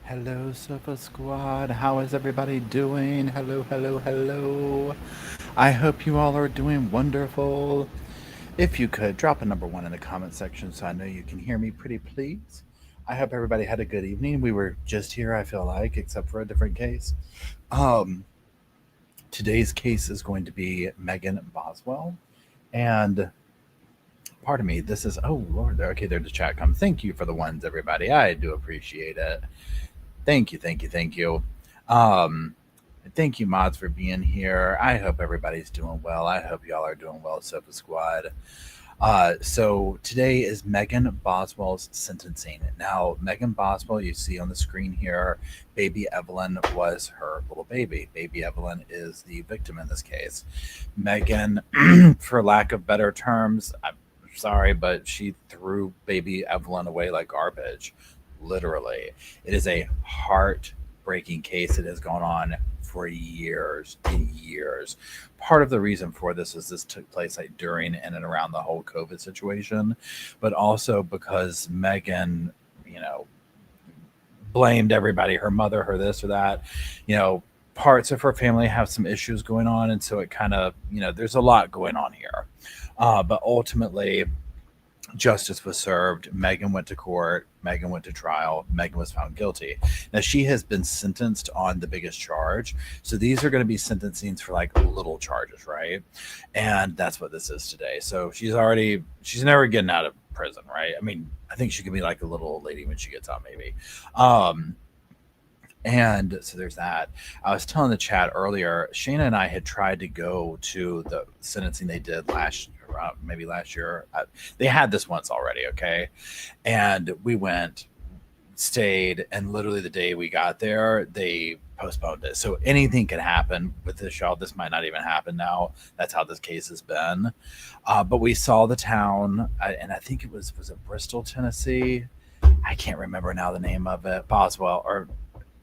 Hello, Sofa Squad. How is everybody doing? Hello, hello, hello. I hope you all are doing wonderful. If you could drop a number one in the comment section so I know you can hear me pretty please. I hope everybody had a good evening. We were just here, I feel like, except for a different case. Um, Today's case is going to be Megan Boswell. And pardon me, this is, oh, Lord, okay, there's the chat come. Thank you for the ones, everybody. I do appreciate it. Thank you, thank you, thank you. Um, Thank you, mods, for being here. I hope everybody's doing well. I hope y'all are doing well, Sofa Squad. So today is Megan Boswell's sentencing. Now, Megan Boswell, you see on the screen here, baby Evelyn was her little baby. Baby Evelyn is the victim in this case. Megan, for lack of better terms, I'm sorry, but she threw baby Evelyn away like garbage. Literally. It is a heartbreaking case that has gone on for years and years. Part of the reason for this is this took place like during and around the whole COVID situation, but also because Megan, you know, blamed everybody, her mother, her this or that. You know, parts of her family have some issues going on, and so it kind of, there's a lot going on here. But ultimately, justice was served. Megan went to court. Megan went to trial. Megan was found guilty. Now she has been sentenced on the biggest charge. So these are going to be sentencings for like little charges, right? And that's what this is today. So she's never getting out of prison, right? I mean, I think she could be like a little old lady when she gets out, maybe. Um, and so there's that. I was telling the chat earlier, Shayna and I had tried to go to the sentencing they did maybe last year. They had this once already, okay? And we went, stayed, and literally the day we got there, they postponed it. So anything can happen with this, y'all. This might not even happen now. That's how this case has been. But we saw the town, and I think was it Bristol, Tennessee? I can't remember now the name of it. Boswell, or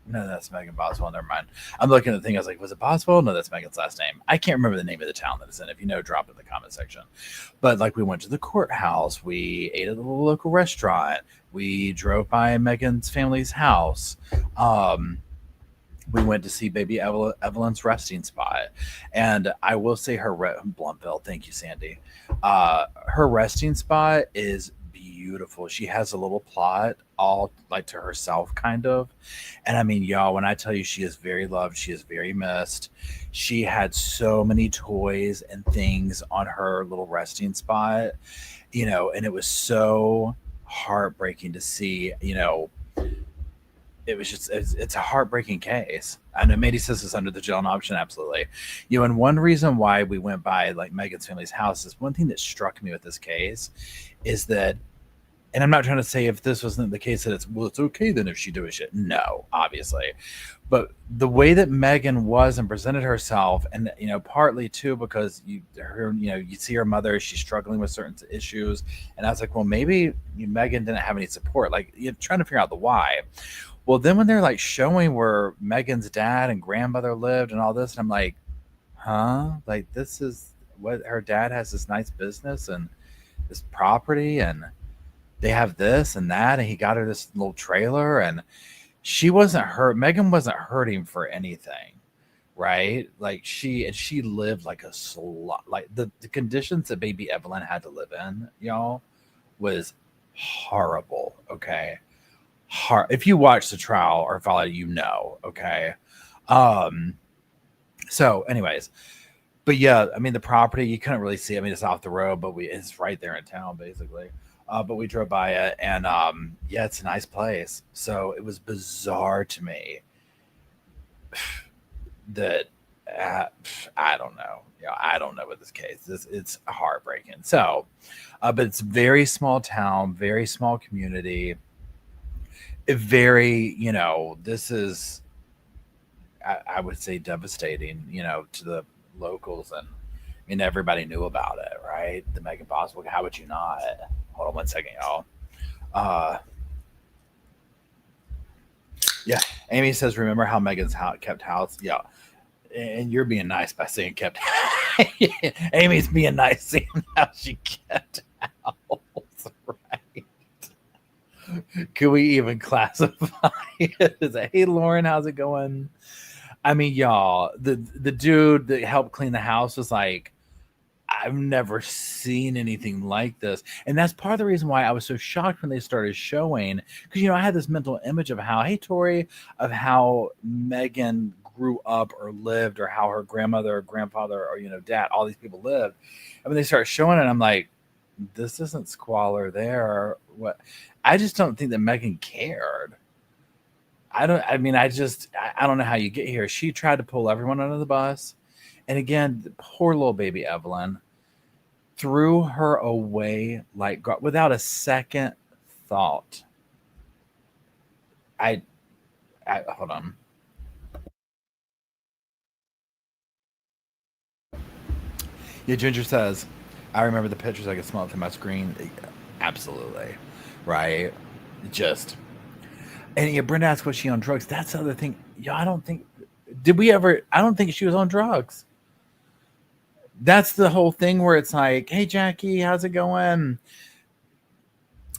no, that's Megan Boswell. Never mind. I'm looking at the thing. I was like, was it Boswell? No, that's Megan's last name. I can't remember the name of the town that it's in. If you know, drop it in the comment section. But like, we went to the courthouse. We ate at a little local restaurant. We drove by Megan's family's house. Um, we went to see baby Evelyn's resting spot. And I will say Bluntville, thank you, Sandy. Her resting spot is beautiful. She has a little plot all like to herself, kind of. And I mean, y'all, when I tell you she is very loved, she is very missed. She had so many toys and things on her little resting spot, and it was so heartbreaking to see, it was just it's a heartbreaking case. I know Mady says it's under the jail option, absolutely. And one reason why we went by like Megan's family's house is one thing that struck me with this case is that, and I'm not trying to say if this wasn't the case that it's okay then if she do a shit. No, obviously. But the way that Megan was and presented herself, and partly too because you see her mother, she's struggling with certain issues, and I was like, well, maybe Megan didn't have any support. Like, you're trying to figure out the why. Well, then when they're like showing where Megan's dad and grandmother lived and all this, and I'm like, huh? Like, this is what her dad has, this nice business and this property, and they have this and that, and he got her this little trailer, and she wasn't hurt. Megan wasn't hurting for anything, right? Like, she lived like a slut. Like, the conditions that baby Evelyn had to live in, y'all, was horrible. Okay, if you watch the trial or follow, okay. Um. So, anyways, but yeah, I mean, the property you couldn't really see. I mean, it's off the road, but it's right there in town, basically. But we drove by it, and yeah, it's a nice place. So it was bizarre to me that uh, I don't know. I don't know what this case is. It's heartbreaking. So, but it's very small town, very small community. Very, this is, I would say, devastating, to the locals, and I mean, everybody knew about it, right? The Megan Boswell. How would you not? Hold on one second, y'all. Uh, yeah, Amy says, remember how Megan's kept house? Yeah, and you're being nice by saying kept. Amy's being nice, saying how she kept house, right? Could we even classify it as a, hey, Lauren, how's it going? I mean, y'all, the dude that helped clean the house was like, I've never seen anything like this. And that's part of the reason why I was so shocked when they started showing, because, I had this mental image of how, hey, Tori, of how Megan grew up or lived, or how her grandmother or grandfather or, dad, all these people lived. And when they start showing it, I'm like, this isn't Squalor there. What? I just don't think that Megan cared. I don't know how you get here. She tried to pull everyone under the bus. And again, poor little baby Evelyn threw her away like without a second thought. I hold on. Yeah, Ginger says, I remember the pictures. I could smell it through my screen. Absolutely. Right. Just. And yeah, Brenda asked, was she on drugs? That's the other thing. Yeah, I don't think she was on drugs. That's the whole thing where it's like, hey, Jackie, how's it going?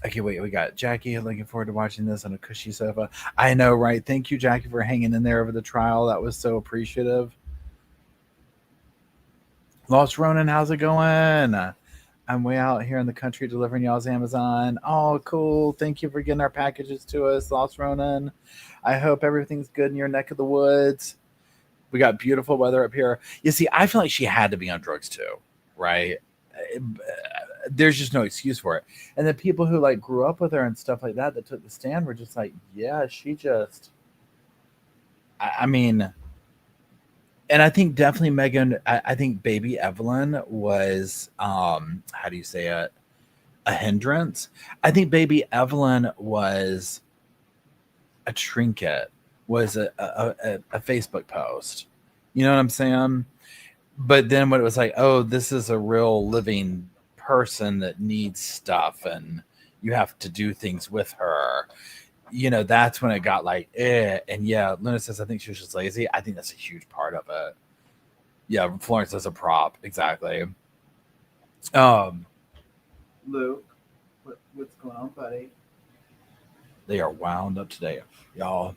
Okay, wait, we got Jackie. Looking forward to watching this on a cushy sofa. I know, right? Thank you, Jackie, for hanging in there over the trial. That was so appreciative. Lost Ronan, how's it going? I'm way out here in the country delivering y'all's Amazon. Oh, cool. Thank you for getting our packages to us, Lost Ronan. I hope everything's good in your neck of the woods. We got beautiful weather up here. You see, I feel like she had to be on drugs too, right? There's just no excuse for it. And the people who like grew up with her and stuff like that took the stand were just like, yeah, she just. I mean, and I think definitely Megan. I think baby Evelyn was, how do you say it, a hindrance. I think baby Evelyn was a trinket, was a Facebook post. You know what I'm saying? But then when it was like, oh, this is a real living person that needs stuff and you have to do things with her, that's when it got like, eh. And yeah, Luna says, I think she was just lazy. I think that's a huge part of it. Yeah, Florence as a prop. Exactly. Luke, what's going on, buddy? They are wound up today, y'all.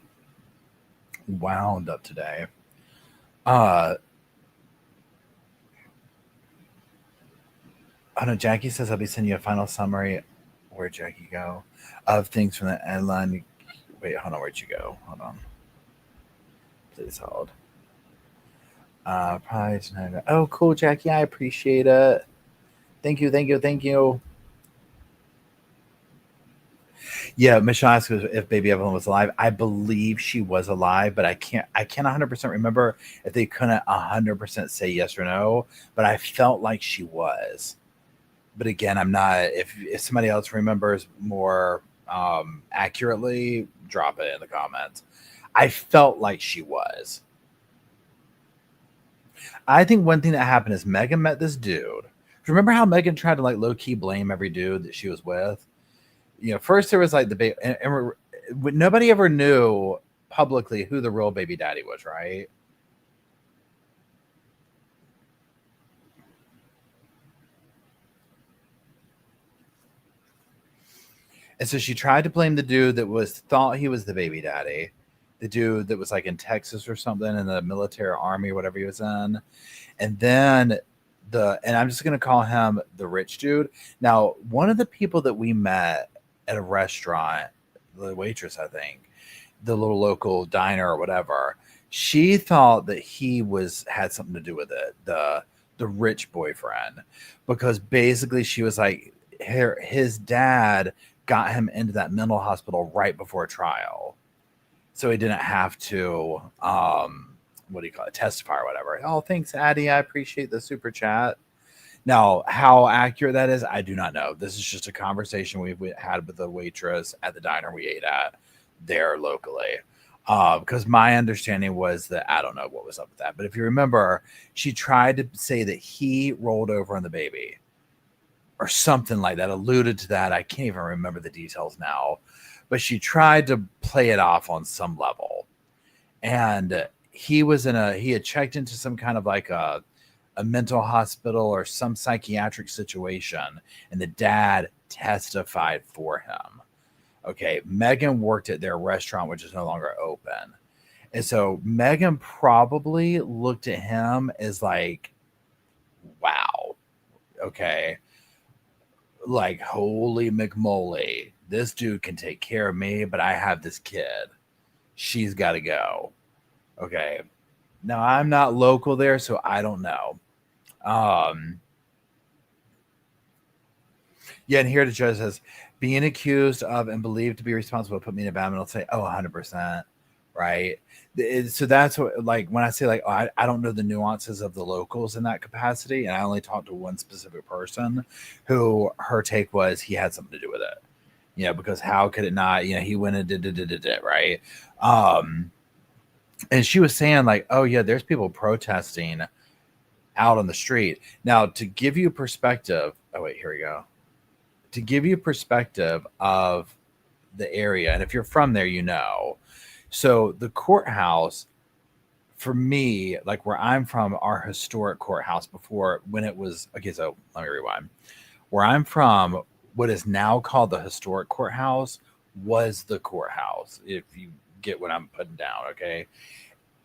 Wound up today. Oh no, Jackie says I'll be sending you a final summary. Where'd Jackie go? Of things from the headline. Wait, hold on. Where'd you go? Hold on. Please hold. Probably tonight. Oh, cool, Jackie. I appreciate it. Thank you, thank you, thank you. Yeah, Michelle asked if baby Evelyn was alive. I believe she was alive, but I can't 100% remember if they couldn't 100% say yes or no. But I felt like she was. But again, I'm not. If somebody else remembers more accurately, drop it in the comments. I felt like she was. I think one thing that happened is Megan met this dude. Remember how Megan tried to like low key blame every dude that she was with? First there was like the baby, and nobody ever knew publicly who the real baby daddy was, right? And so she tried to blame the dude that thought he was the baby daddy, the dude that was like in Texas or something in the military army or whatever he was in. And then and I'm just going to call him the rich dude. Now, one of the people that we met at a restaurant, the waitress, I think, the little local diner or whatever, she thought that he had something to do with it, the rich boyfriend, because basically she was like, his dad got him into that mental hospital right before trial, so he didn't have to what do you call it, testify or whatever. Oh, thanks, Addie. I appreciate the super chat. Now, how accurate that is, I do not know. This is just a conversation we had with the waitress at the diner we ate at there locally. Because my understanding was that I don't know what was up with that. But if you remember, she tried to say that he rolled over on the baby or something like that, alluded to that. I can't even remember the details now. But she tried to play it off on some level. And he had checked into some kind of like a mental hospital or some psychiatric situation, and the dad testified for him. Okay, Megan worked at their restaurant, which is no longer open. And so Megan probably looked at him as like, wow, okay, like, holy McMoly, this dude can take care of me, but I have this kid. She's got to go. Okay. Now, I'm not local there, so I don't know. Yeah, and here the judge says, being accused of and believed to be responsible put me in a bad mood. I'll say, oh, 100%. Right. So that's what, like, when I say, like, oh, I don't know the nuances of the locals in that capacity. And I only talked to one specific person who her take was he had something to do with it. Because how could it not? He went and did it, right? And she was saying, like, oh, yeah, there's people protesting out on the street. Now, to give you perspective, oh, wait, here we go. To give you perspective of the area, and if you're from there, so the courthouse, for me, like where I'm from, our historic courthouse before, when it was, okay, so let me rewind. Where I'm from, what is now called the historic courthouse was the courthouse, if you get what I'm putting down, okay?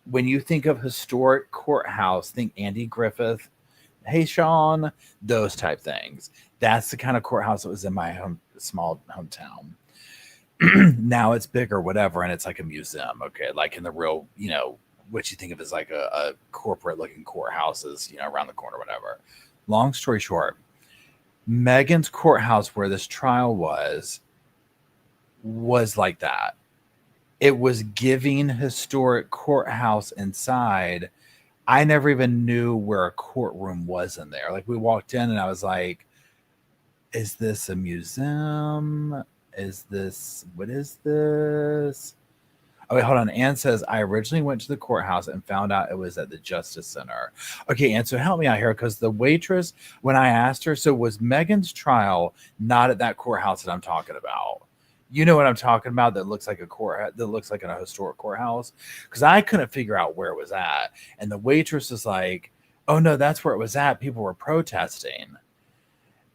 When you think of historic courthouse, think Andy Griffith, hey Sean, those type things. That's the kind of courthouse that was in my small hometown. Now it's bigger, whatever, and it's like a museum, okay? Like in the real, what you think of as like a corporate looking courthouses, around the corner, whatever. Long story short, Megan's courthouse where this trial was like that. It was giving historic courthouse inside. I never even knew where a courtroom was in there. Like we walked in and I was like, is this a museum? What is this? Oh, wait, hold on. Ann says, I originally went to the courthouse and found out it was at the Justice Center. Okay, Ann, so help me out here, because the waitress, when I asked her, so was Megan's trial not at that courthouse that I'm talking about? You know what I'm talking about? That looks like that looks like a historic courthouse? Because I couldn't figure out where it was at. And the waitress was like, oh, no, that's where it was at. People were protesting.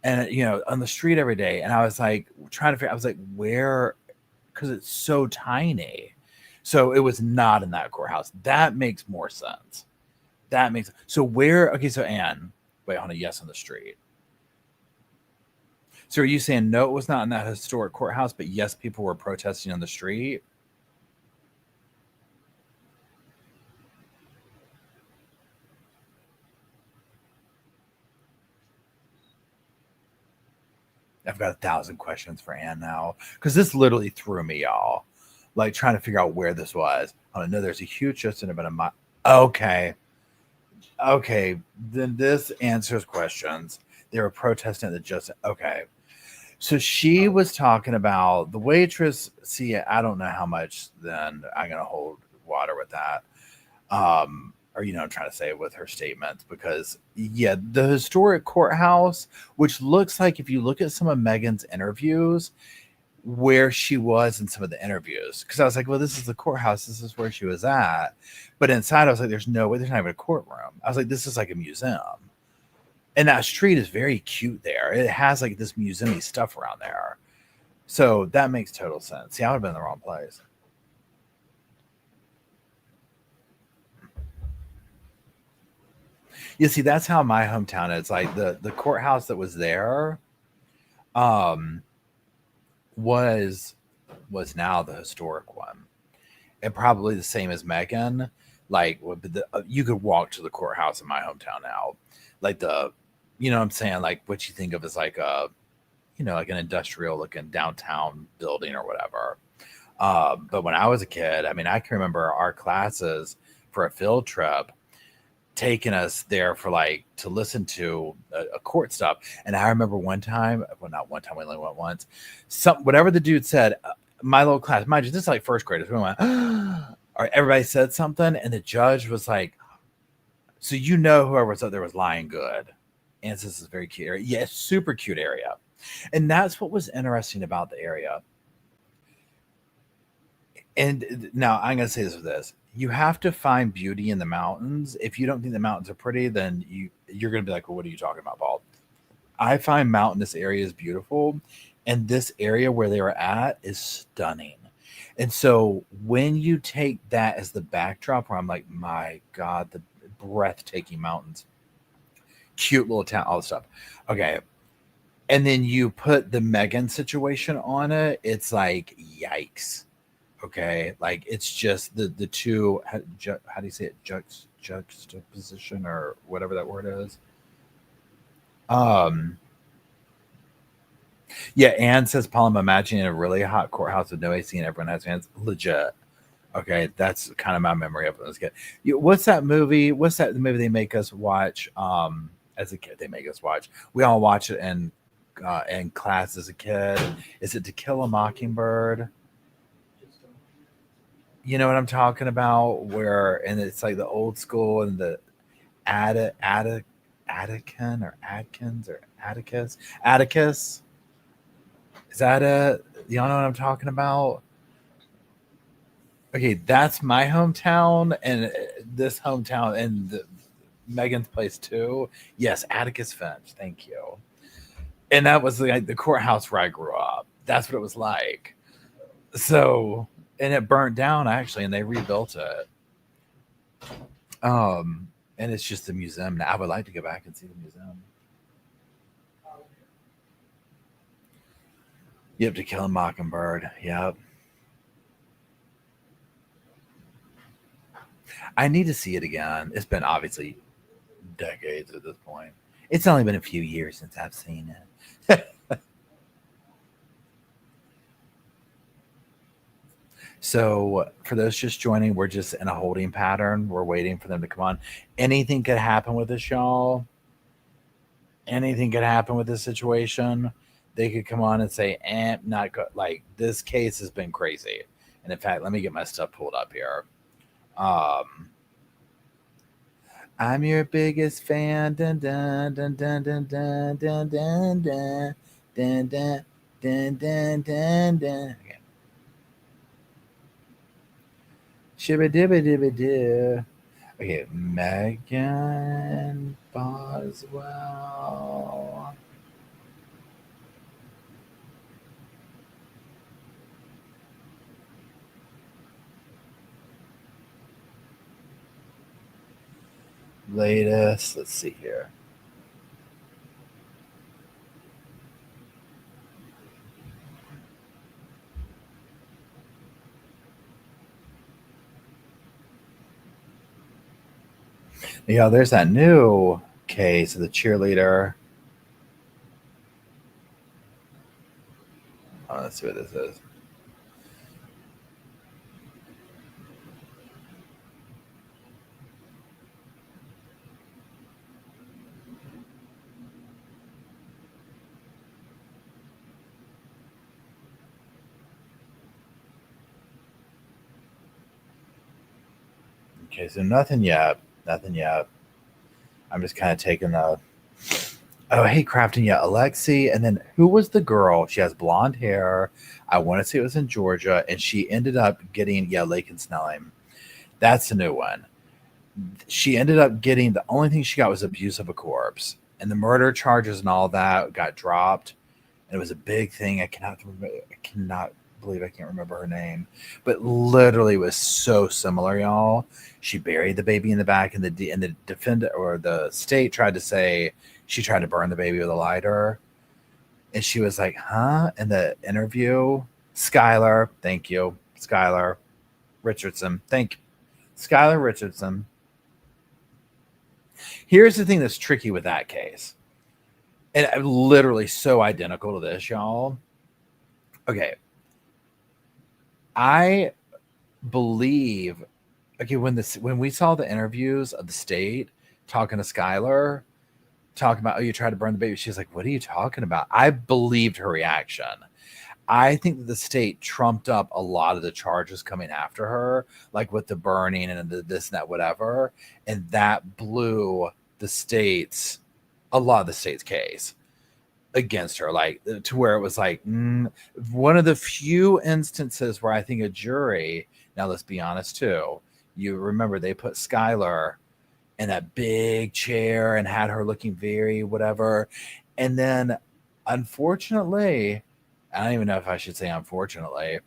And, on the street every day. And I was like, trying to figure, I was like, where? Because it's so tiny. So it was not in that courthouse. That makes more sense. So where? Okay, so Anne, wait, hold on. Yes, on the street. So are you saying no, it was not in that historic courthouse, but yes, people were protesting on the street? I've got 1,000 questions for Anne now, because this literally threw me, y'all. Like trying to figure out where this was. I know there's a huge distance about a mile. Okay. Then this answers questions. They were protesting at the Justice. Okay. So she was talking about the waitress. See, I don't know how much then I'm going to hold water with that. Or, I'm trying to say with her statements, because the historic courthouse, which looks like, if you look at some of Megan's interviews, where she was in some of the interviews, because I was like, well, this is the courthouse, this is where she was at, but inside I was like, there's no way, there's not even a courtroom. I was like, this is like a museum, and that street is very cute there. It has like this museum-y stuff around there, so that makes total sense. See, I would have been in the wrong place. You see, that's how my hometown is. Like the courthouse that was there, um was now the historic one, and probably the same as Megan. Like you could walk to the courthouse in my hometown now, like what I'm saying, like what you think of as like like an industrial looking downtown building or whatever. But when I was a kid, I mean, I can remember our classes for a field trip taking us there for like to listen to a court stuff. And I remember one time, well, not one time, we only went once. Whatever the dude said, my little class, mind you, this is like first graders. We went, or everybody said something, and the judge was like, "So whoever was up there was lying good." And this is a very cute area. Yeah, super cute area, and that's what was interesting about the area. And now I'm going to say this with this. You have to find beauty in the mountains. If you don't think the mountains are pretty, then you're going to be like, well, what are you talking about, Paul? I find mountainous areas beautiful. And this area where they were at is stunning. And so when you take that as the backdrop, where I'm like, my God, the breathtaking mountains, cute little town, all the stuff. Okay. And then you put the Megan situation on it, it's like, yikes. Okay. Like, it's just the two, how do you say it? Juxtaposition or whatever that word is. Um, yeah, Anne says, Paul, I'm imagining a really hot courthouse with no AC and everyone has fans. Legit. Okay, that's kind of my memory of it as a kid. What's that movie? What's that movie they make us watch? As a kid, they make us watch. We all watch it in class as a kid. Is it To Kill a Mockingbird? You know what I'm talking about? Where and it's like the old school and the Attican or Adkins or Atticus. Is that it? Y'all know what I'm talking about? Okay, that's my hometown, and this hometown, and Megan's place too. Yes, Atticus Finch. Thank you. And that was like the courthouse where I grew up. That's what it was like. So, and it burnt down actually, and they rebuilt it. And it's just a museum now. I would like to go back and see the museum. Yep, To Kill a Mockingbird. Yep. I need to see it again. It's been obviously decades at this point. It's only been a few years since I've seen it. So, for those just joining, we're just in a holding pattern. We're waiting for them to come on. Anything could happen with this, y'all. Anything could happen with this situation. They could come on and say, not good. Like, this case has been crazy. And in fact, let me get my stuff pulled up here. I'm your biggest fan. Dun, dun, dun, dun, dun, dun, dun, dun, dun, dun, dun, dun, dun, dun, dun. Okay. Shibba dibba dibba doo. Okay, Megan Boswell. Latest. Let's see here. Yeah, there's that new case of the cheerleader. Oh, let's see what this is. Okay, so nothing yet. Nothing yet. I'm just kind of taking the. Oh, hey, Crafton. Yeah, Alexi. And then who was the girl? She has blonde hair. I want to say it was in Georgia. And she ended up getting, yeah, Lake and Snelling. That's the new one. She ended up getting, the only thing she got was abuse of a corpse. And the murder charges and all that got dropped. And it was a big thing. I cannot believe I can't remember her name. But literally was so similar, y'all. She buried the baby in the back, and the defendant or the state tried to say she tried to burn the baby with a lighter. And she was like, huh? In the interview, Skylar, thank you. Skylar Richardson. Thank you. Skylar Richardson. Here's the thing that's tricky with that case. And literally so identical to this, y'all. Okay. I believe when we saw the interviews of the state talking to Skylar, talking about, oh, you tried to burn the baby. She's like, what are you talking about? I believed her reaction. I think that the state trumped up a lot of the charges coming after her, like with the burning and the this and that, whatever. And that blew a lot of the state's case against her, like to where it was like one of the few instances where I think a jury, now let's be honest too, you remember they put Skylar in that big chair and had her looking very whatever. And then unfortunately, I don't even know if I should say unfortunately,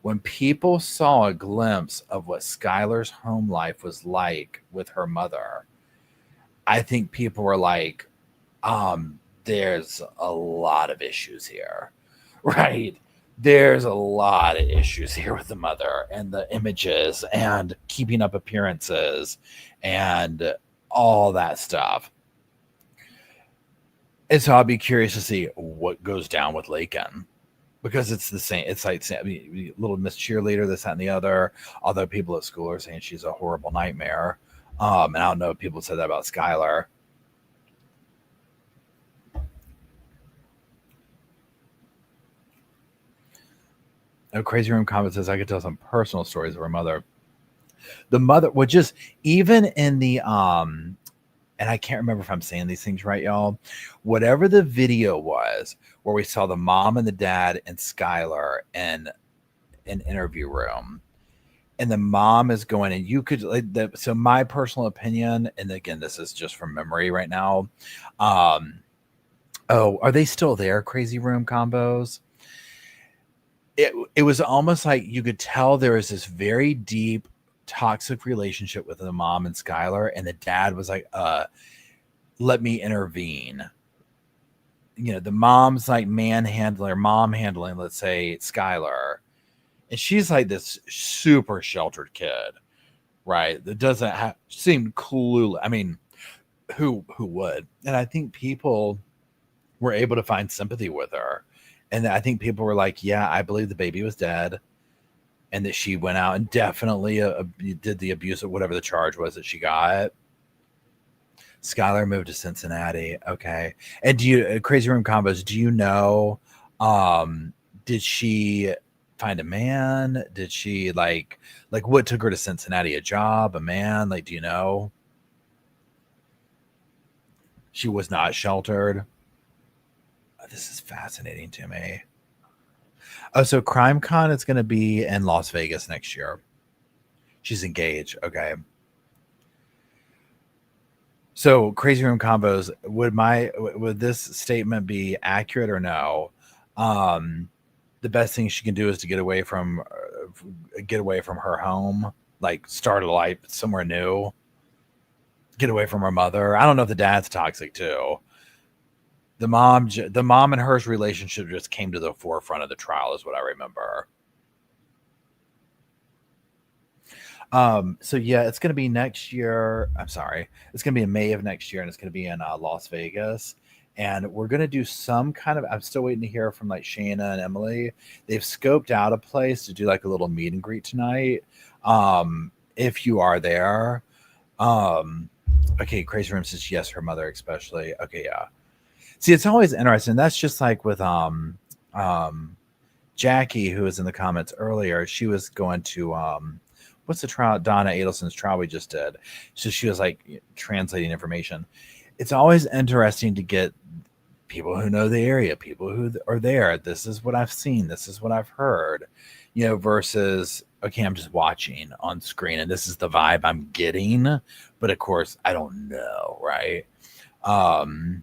when people saw a glimpse of what Skylar's home life was like with her mother, I think people were like, there's a lot of issues here, right? There's a lot of issues here with the mother and the images and keeping up appearances and all that stuff. And so I'll be curious to see what goes down with Lakin because it's the same. It's like I mean, little Miss Cheerleader, this, that, and the other. Although people at school are saying she's a horrible nightmare. And I don't know if people said that about Skylar. A Crazy Room comment says I could tell some personal stories of her mother. The mother would just even in the and I can't remember if I'm saying these things right, y'all. Whatever the video was where we saw the mom and the dad and Skylar in an interview room, and the mom is going, and you could like so my personal opinion, and again, this is just from memory right now. Um, oh, are they still there? Crazy Room combos. It was almost like you could tell there was this very deep toxic relationship with the mom and Skylar, and the dad was like, let me intervene. You know, the mom's like mom handling, let's say Skylar, and she's like this super sheltered kid, right? That doesn't seem clueless. I mean, who would? And I think people were able to find sympathy with her, and I think people were like, yeah, I believe the baby was dead, and that she went out and definitely did the abuse of whatever the charge was that she got. Skylar moved to Cincinnati. Okay. And do you Crazy Room combos, do you know did she find a man? Did she like what took her to Cincinnati? A job, a man? Like do you know? She was not sheltered. Oh, this is fascinating to me. Oh, so CrimeCon is going to be in Las Vegas next year. She's engaged. Okay. So Crazy Room combos, would this statement be accurate or no? Um, the best thing she can do is to get away from her home, like start a life somewhere new, get away from her mother. I don't know if the dad's toxic too. The mom and her's relationship just came to the forefront of the trial, is what I remember. So yeah, it's going to be next year. I'm sorry. It's going to be in May of next year, and it's going to be in Las Vegas. And we're going to do some kind of, I'm still waiting to hear from like Shayna and Emily. They've scoped out a place to do like a little meet and greet tonight. If you are there. Um, okay. Crazy Room says yes, her mother, especially. Okay. Yeah. See, it's always interesting. That's just like with, Jackie, who was in the comments earlier, she was going to what's the trial? Donna Adelson's trial we just did. So she was like translating information. It's always interesting to get people who know the area, people who are there. This is what I've seen. This is what I've heard. You know, versus okay, I'm just watching on screen and this is the vibe I'm getting. But of course, I don't know, right? Um,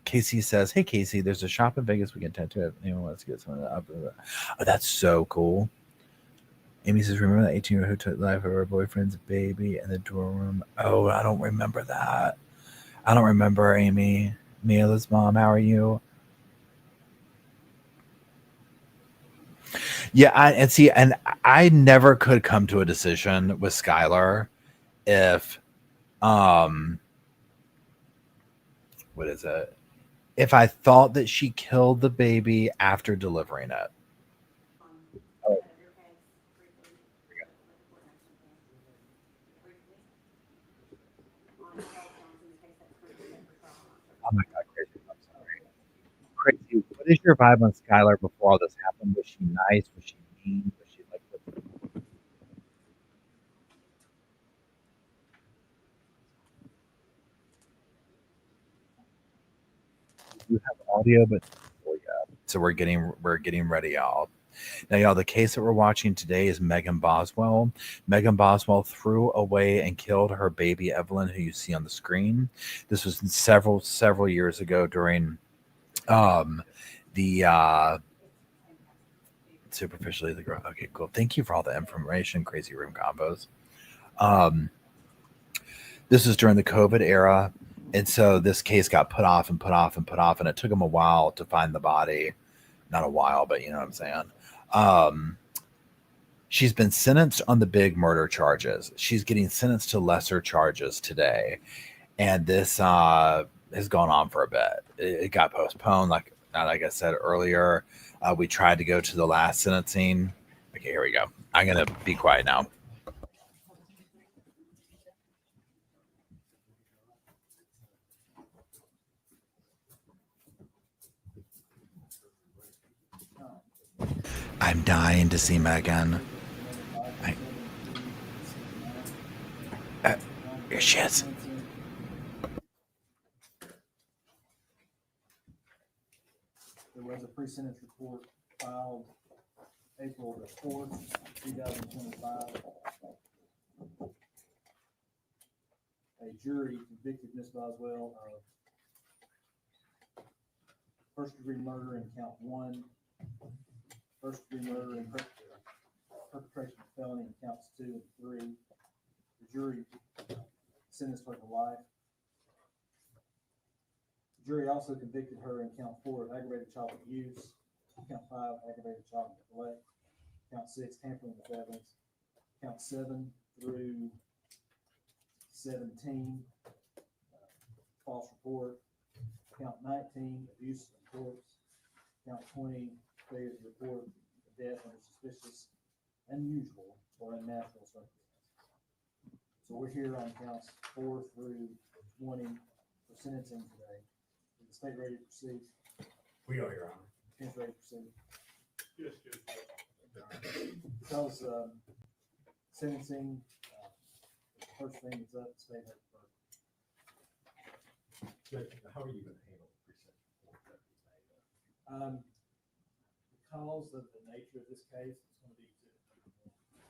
Casey says, "Hey Casey, there's a shop in Vegas we can tattoo. If anyone wants to get some of that." Oh, that's so cool. Amy says, "Remember that 18-year-old who took life of her boyfriend's baby in the dorm room?" Oh, I don't remember that. I don't remember Amy. Mila's mom, how are you? Yeah, and see, and I never could come to a decision with Skylar if, um, what is it? If I thought that she killed the baby after delivering it. Oh, oh my God, crazy! I'm sorry. Crazy. What is your vibe on Skylar before all this happened? Was she nice? Was she mean? Was she like? You have audio, but oh yeah. So we're getting ready, y'all. Now, y'all, the case that we're watching today is Megan Boswell. Megan Boswell threw away and killed her baby Evelyn, who you see on the screen. This was several years ago during um, the superficially the girl. Okay, cool. Thank you for all the information, Crazy Room Combos. Um, this was during the COVID era, and so this case got put off and put off and put off, and it took them a while to find the body. Not a while, but you know what I'm saying. Um, she's been sentenced on the big murder charges. She's getting sentenced to lesser charges today, and this has gone on for a bit. It got postponed, like I said earlier. We tried to go to the last sentencing. Okay, here we go. I'm gonna be quiet now. I'm dying to see Megan. Here she is. There was a pre-sentence report filed April the 4th, 2025. A jury convicted Ms. Boswell of first-degree murder in count 1, first-degree murder and perpetration of felony in counts 2 and 3. The jury sentenced her to life. The jury also convicted her in count 4 of aggravated child abuse, count 5 aggravated child neglect, count 6 tampering with evidence, count 7 through 17 false report, count 19 abuse of corpse, count 20 failure to report the death under suspicious, unusual, or unnatural circumstances. So we're here on counts 4 through 20 for sentencing today. Is the state ready to proceed? We are, Your Honor. Is ready to proceed? Yes. Because sentencing, the first thing is up, the state has first. Judge, how are you going to handle the pre-sentence report that we made? Because of the nature of this case, it's going to be exhibit number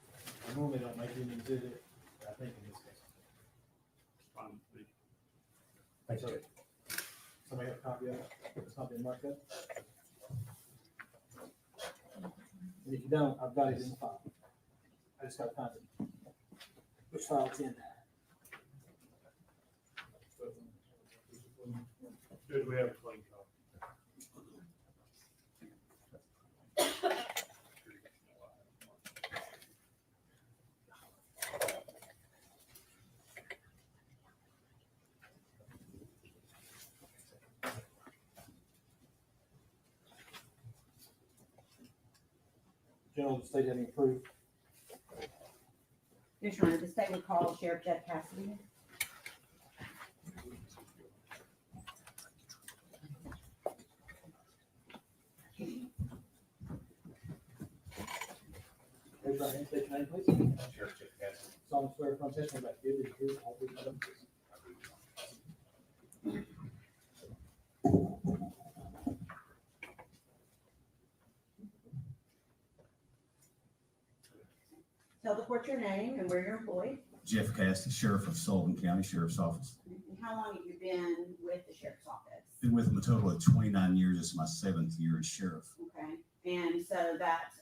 1. I normally don't make any exhibit, but I think in this case, Fine. thanks, sir. Somebody have a copy of it? It's not been marked up? And if you don't, I've got it in the file. I just got to find it. Which file it's in? Good, we have a clean copy. General, the state have any proof? Yes, Your Honor, the state would call Sheriff Jeff Cassidy. Raise your right hand, state your name, please. Sheriff Jeff Cassidy. Solemnly swear upon testimony about to give is true, all truth, nothing but the truth. Tell the court your name and where you're employed. Jeff Cassidy, Sheriff of Sullivan County Sheriff's Office. And how long have you been with the sheriff's office? Been with them a total of 29 years. This is my 7th year as sheriff. Okay, and so that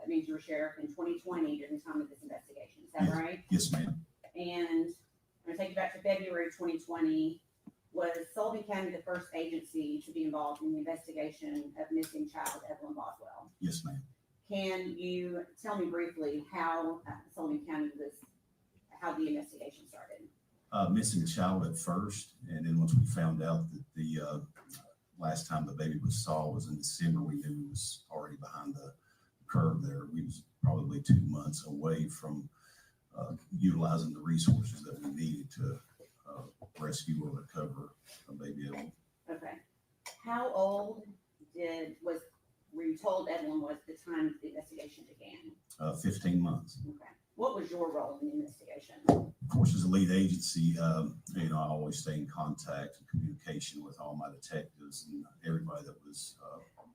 means you were sheriff in 2020 during the time of this investigation, is that Yes. right? Yes, ma'am. And I'm gonna take you back to February 2020. Was Sullivan County the first agency to be involved in the investigation of missing child Evelyn Boswell? Yes, ma'am. Can you tell me briefly how Sullivan County how the investigation started? Missing a child at first, and then once we found out that the last time the baby was saw was in December, we knew he was already behind the curve there. We was probably 2 months away from utilizing the resources that we needed to rescue or recover a baby Evelyn. Okay. How old were you told Evelyn was at the time the investigation began? 15 months. Okay. What was your role in the investigation? Of course, as a lead agency, I always stay in contact and communication with all my detectives and everybody that was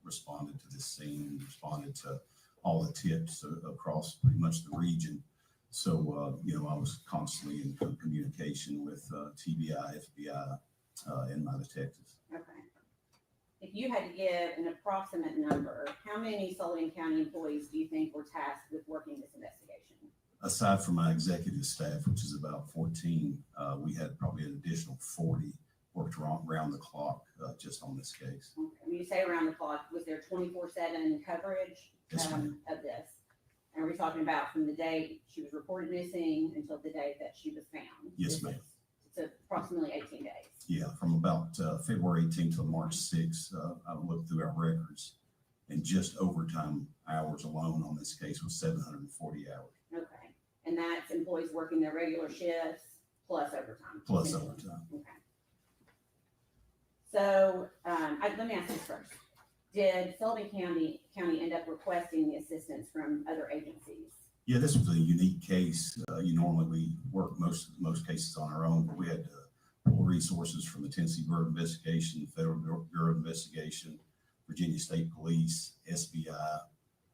responded to this scene and responded to all the tips across pretty much the region. So, I was constantly in communication with TBI, FBI, and my detectives. Okay. if you had to give an approximate number, how many Sullivan County employees do you think were tasked with working this investigation? Aside from my executive staff, which is about 14, we had probably an additional 40 worked around the clock just on this case. Okay. When you say around the clock, was there 24/7 coverage Yes, ma'am. of this? And are we talking about from the day she was reported missing until the day that she was found? Yes, ma'am. So approximately 18 days. Yeah, from about February 18th to March 6th, I looked through our records, and just overtime hours alone on this case was 740 hours. Okay. And that's employees working their regular shifts plus overtime. Plus overtime. Okay. So let me ask this first. Did Sullivan County end up requesting the assistance from other agencies? Yeah, this was a unique case. Normally we work most cases on our own, but we had to pull resources from the Tennessee Bureau of Investigation, Federal Bureau of Investigation, Virginia State Police, SBI.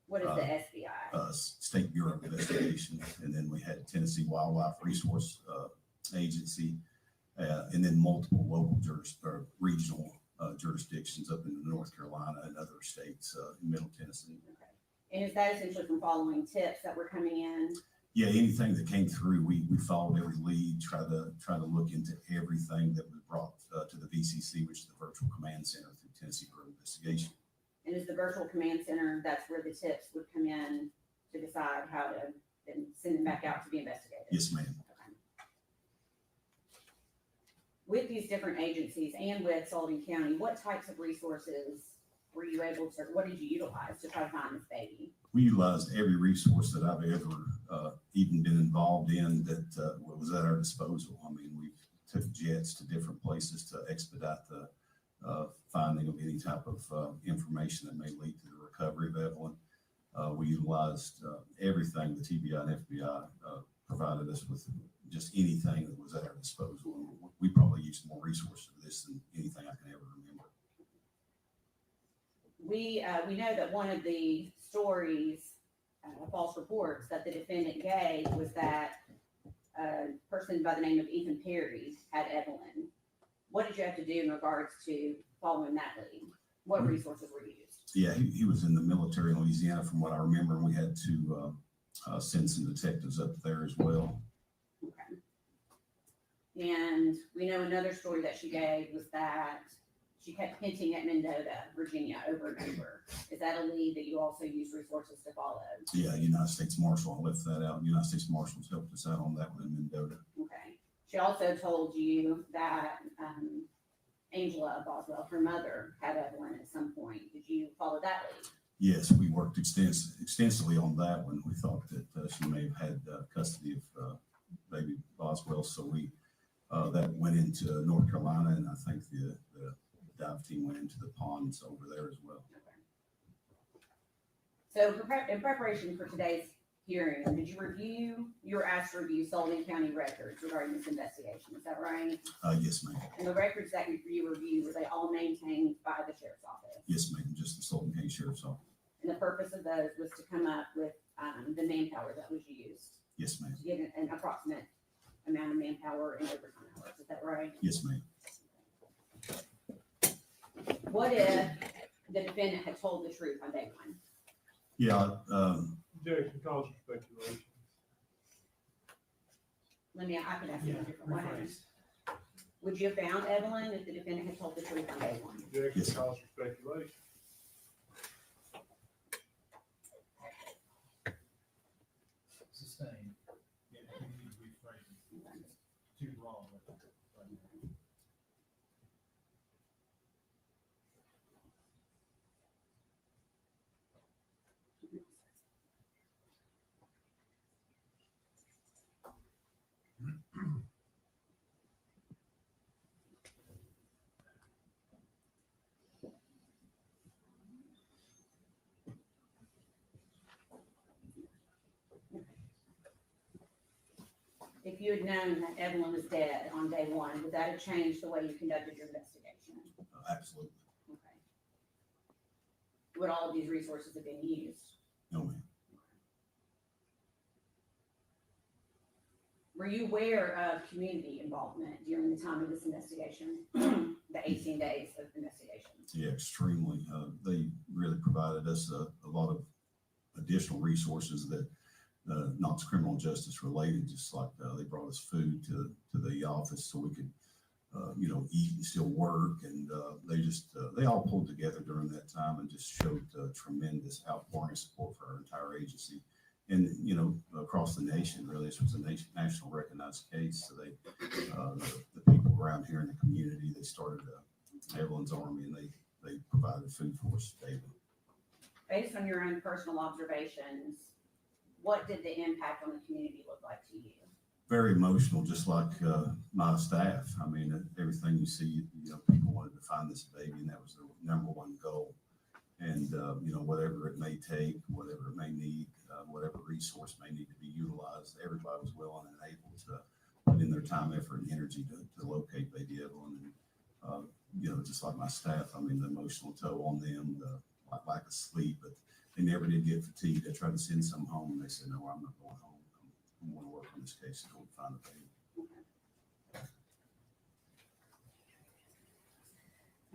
What is the SBI? State Bureau of Investigation, and then we had Tennessee Wildlife Resource Agency, and then multiple local regional jurisdictions up in North Carolina and other states in Middle Tennessee. Okay. And is that essentially from following tips that were coming in? Yeah, anything that came through, we followed every lead, try to look into everything that was brought to the VCC, which is the Virtual Command Center through Tennessee Bureau of Investigation. And is the virtual command center, that's where the tips would come in to decide how to then send them back out to be investigated? Yes, ma'am. Okay. With these different agencies and with Sullivan County, what types of resources were you able to, what did you utilize to try to find this baby? We utilized every resource that I've ever even been involved in that was at our disposal. I mean, we took jets to different places to expedite the finding of any type of information that may lead to the recovery of Evelyn. We utilized everything the TBI and FBI provided us with, just anything that was at our disposal. We probably used more resources for this than anything I can ever remember. We know that one of the stories, false reports that the defendant gave was that a person by the name of Ethan Perry had Evelyn. What did you have to do in regards to following that lead? What resources were used? Yeah, he was in the military in Louisiana, from what I remember, and we had to send some detectives up there as well. Okay. And we know another story that she gave was that she kept hinting at Mendota, Virginia, over and over. Is that a lead that you also use resources to follow? Yeah, United States Marshal, I left that out. United States Marshals helped us out on that one in Mendota. Okay. She also told you that Angela Boswell, her mother, had Evelyn at some point. Did you follow that lead? Yes, we worked extensively on that one. We thought that she may have had custody of baby Boswell, so we that went into North Carolina, and I think the dive team went into the ponds over there as well. Okay. So in preparation for today's hearing, you were asked to review Sullivan County records regarding this investigation, is that right? Yes, ma'am. And the records that you reviewed, were they all maintained by the sheriff's office? Yes, ma'am, just the Sullivan County Sheriff's Office. And the purpose of those was to come up with the manpower that was used, Yes, ma'am. to get an approximate amount of manpower and overtime hours, is that right? Yes, ma'am. What if the defendant had told the truth on day one? Yeah, Objection calls for speculation. I could ask you a different way. Rephrase. Would you have found Evelyn if the defendant had told the truth on day one? Objection Yes. calls for speculation. Sustained. Yeah, you need to rephrase it. Too long. If you had known that Evelyn was dead on day one, would that have changed the way you conducted your investigation? absolutely. Okay. Would all of these resources have been used? No, ma'am. Were you aware of community involvement during the time of this investigation? the 18 days of investigation. Yeah, extremely. They really provided us a lot of additional resources that not criminal justice related, just like they brought us food to the office so we could, eat and still work. And they all pulled together during that time and just showed tremendous outpouring of support for our entire agency. And, across the nation, really, this was a national recognized case. So the people around here in the community, they started Evelyn's Army, and they provided food for us daily. Based on your own personal observations, what did the impact on the community look like to you? Very emotional, just like my staff. I mean, everything you see, people wanted to find this baby, and that was their number one goal. And, whatever it may take, whatever it may need, whatever resource may need to be utilized, everybody was willing and able to put in their time, effort, and energy to locate baby Evelyn. And, just like my staff, I mean, the emotional toll on them, the lack of sleep, but they never did get fatigued. I tried to send some home, and they said, no, I'm not going home. I'm going to work on this case until we find the baby.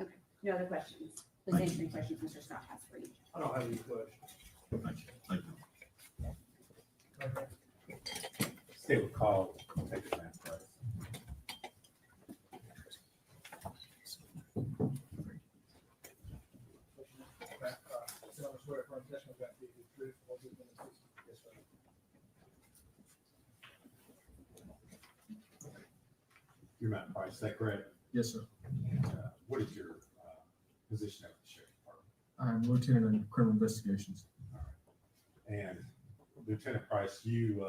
Okay, no other questions? Please Thank answer you. any questions Mr. Scott has for you. I don't have any questions. Thank you. Thank you. Stay with call, take the man price. You're Matt Price, is that correct? Yes, sir. What is your position at the sheriff's department? I'm Lieutenant in Criminal Investigations. And Lieutenant Price, you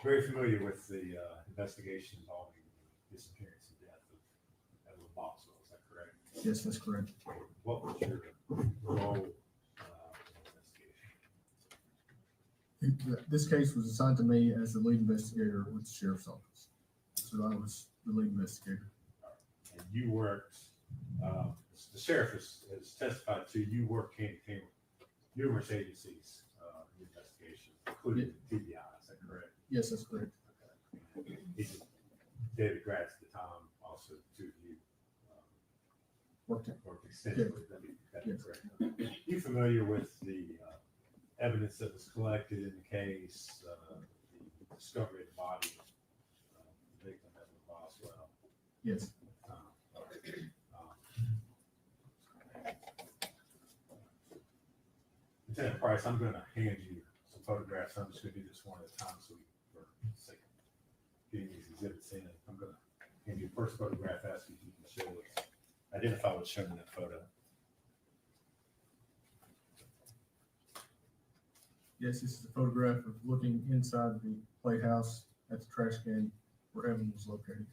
very familiar with the investigation involving the disappearance and death of Evelyn Boswell, is that correct? Yes, that's correct. What was your role in the investigation? This case was assigned to me as the lead investigator with the sheriff's office. So I was the lead investigator. And you worked, the sheriff has testified to, you worked hand in hand with numerous agencies in the investigation, including TBI, is that correct? Yes, that's correct. Okay. David Gratz at the time, also two of you Worked it. worked extensively, that'd be Yes. correct. You familiar with the evidence that was collected in the case, the discovery of the body of the victim, Evelyn Boswell? Yes. Lieutenant Price, I'm going to hand you some photographs. I'm just going to do this one at a time so we, for the sake of getting these exhibits in, I'm going to hand you the first photograph, ask you if you can show us, identify what's shown in that photo. Yes, this is a photograph of looking inside the playhouse at the trash can where Evan was located.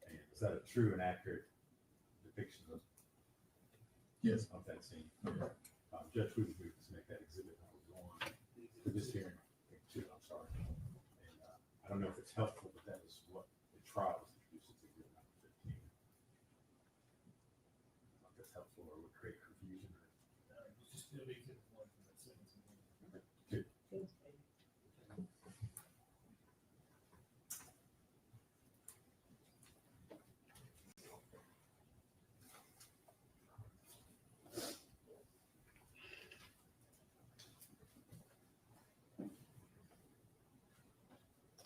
And is that a true and accurate depiction of Yes. that scene? Yeah. Judge, we would move to make that exhibit number one for this hearing, two, I'm sorry. And I don't know if it's helpful, but that is what the trial was introduced as exhibit number 15. If that's helpful or would create confusion. Two.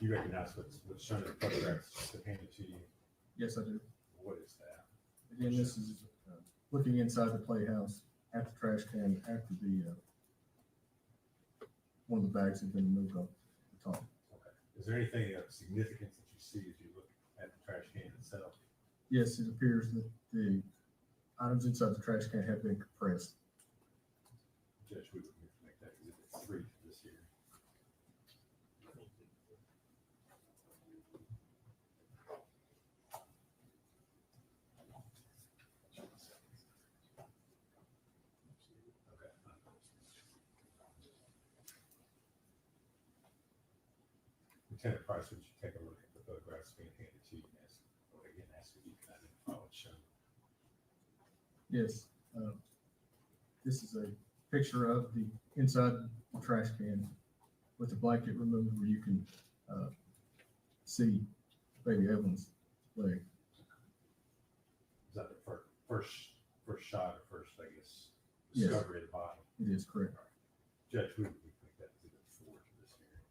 You recognize what's shown in the photographs that handed to you? Yes, I do. What is that? Again, this is looking inside the playhouse at the trash can after the one of the bags had been moved off the top. Okay. Is there anything of significance that you see as you look at the trash can itself? Yes, it appears that the items inside the trash can have been compressed. Judge, we would move to make that exhibit 3 for this hearing. Okay. Lieutenant Price, would you take a look at the photographs being handed to you and ask if you can identify what's shown? Yes, this is a picture of the inside the trash can with the blanket removed where you can see baby Evelyn's leg. Is that the first shot or first, I guess, Yes. discovery of the body? It is correct. Judge, we think that exhibit 4 to this hearing.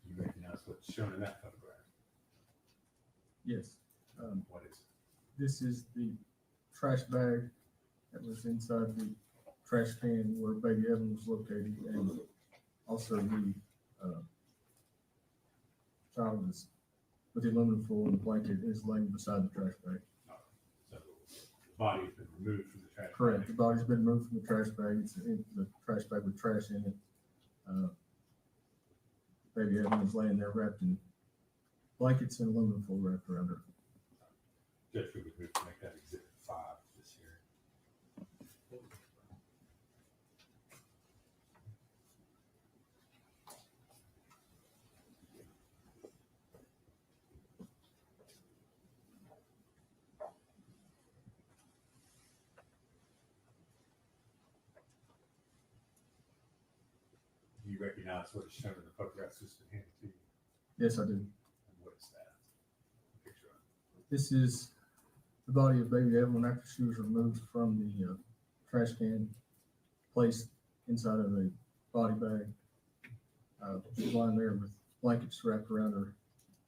You recognize what's shown in that photograph? Yes. What is it? This is the trash bag that was inside the trash can where baby Evan was located, and also the child is with the aluminum foil and the blanket is laying beside the trash bag. So the body has been removed from the trash. Correct. bag. The body's been removed from the trash bag. It's in the trash bag with trash in it. Baby Evan was laying there wrapped in blankets and aluminum foil wrapped around her. Judge, we would move to make that exhibit 5 to this hearing. Do you recognize what is shown in the photographs that's been handed to you? Yes, I do. And what is that? Picture of it. This is the body of baby Evelyn after she was removed from the trash can, placed inside of a body bag. She's lying there with blankets wrapped around her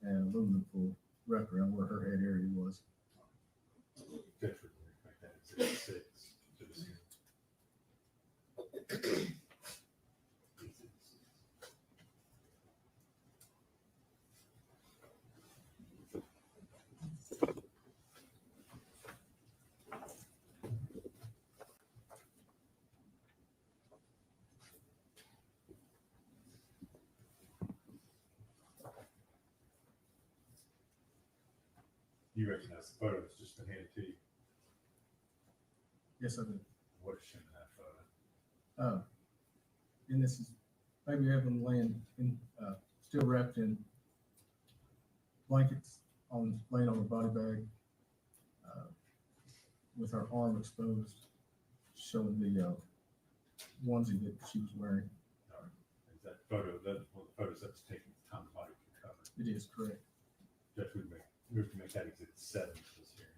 and aluminum foil wrapped around where her head area was. Judge, we would make that exhibit 6 to this hearing. You recognize the photo that's just been handed to you? Yes, I do. What is shown in that photo? And this is baby Evelyn laying in, still wrapped in blankets laying on a body bag, with her arm exposed, showing the onesie that she was wearing. Is that photo, one of the photos that was taken at the time the body was recovered? It is correct. Judge, we would move to make that exhibit 7 to this hearing.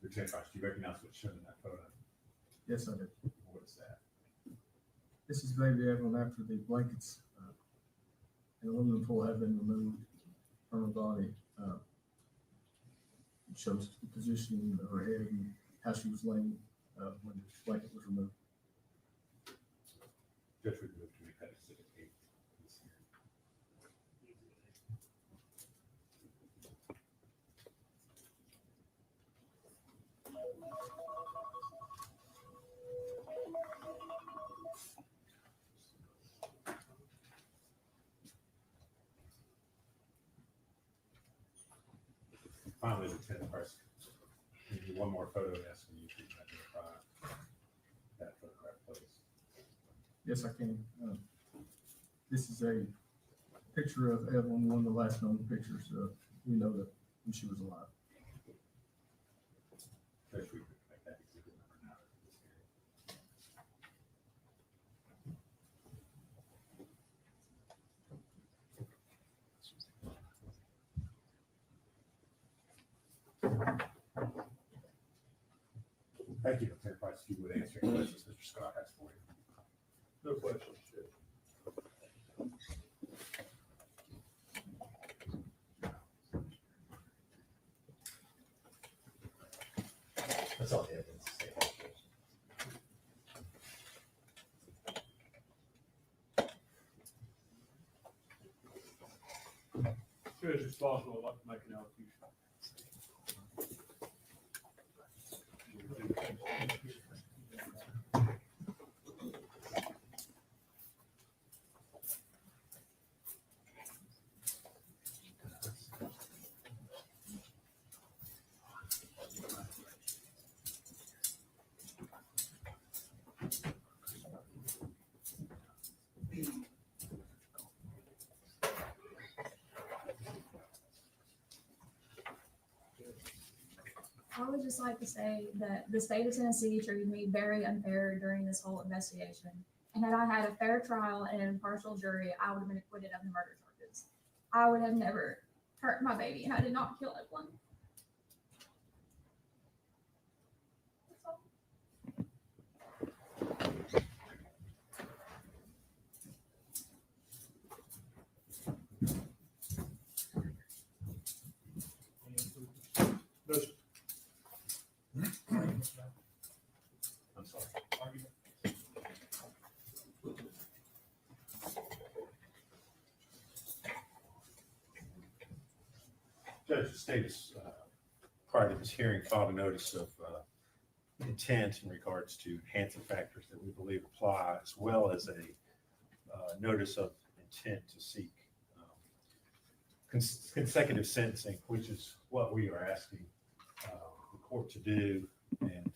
Lieutenant Price, do you recognize what's shown in that photo? Yes, I do. What is that? This is baby Evelyn after the blankets and aluminum foil have been removed from her body. It shows the position of her head and how she was laying when the blanket was removed. Judge, we move to make that exhibit 8 to this hearing. Finally, Lieutenant Price, we need one more photo asking you to identify that photograph, please. Yes, I can. This is a picture of Evelyn, one of the last known pictures. We know that when she was alive. Judge, we could make that exhibit number 9 to this hearing. Thank you, Lieutenant Price. If you would answer any questions Mr. Scott has for you. No questions, Judge. That's all the evidence. Judge, Judge Boswell would like to make an allocution. I would just like to say that the state of Tennessee treated me very unfair during this whole investigation. And had I had a fair trial and an impartial jury, I would have been acquitted of the murder charges. I would have never hurt my baby, and I did not kill Evelyn. That's all. No, sir. I'm sorry. Judge, the state is, prior to this hearing, filed a notice of intent in regards to enhancing factors that we believe apply, as well as a notice of intent to seek consecutive sentencing, which is what we are asking the court to do. And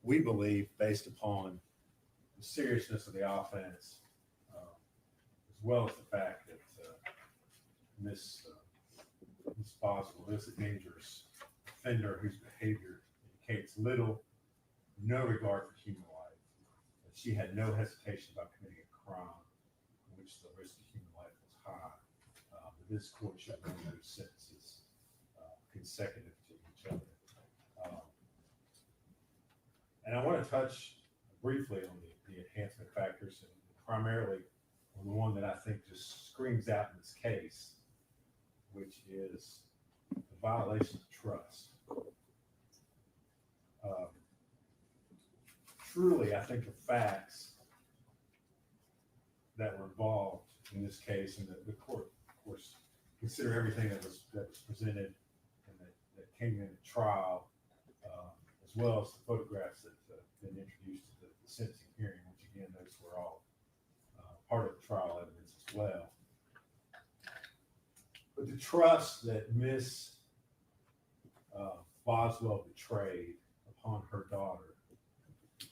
we believe, based upon the seriousness of the offense, as well as the fact that Ms. Boswell is a dangerous offender whose behavior indicates little, no regard for human life, that she had no hesitation about committing a crime in which the risk of human life was high. That this court should run those sentences consecutive to each other. And I want to touch briefly on the enhancement factors, and primarily on the one that I think just screams out in this case, which is the violation of trust. Truly, I think the facts that were involved in this case, and the court, of course, consider everything that was presented and that came in at trial, as well as the photographs that have been introduced to the sentencing hearing, which again, those were all part of the trial evidence as well. But the trust that Miss Boswell betrayed upon her daughter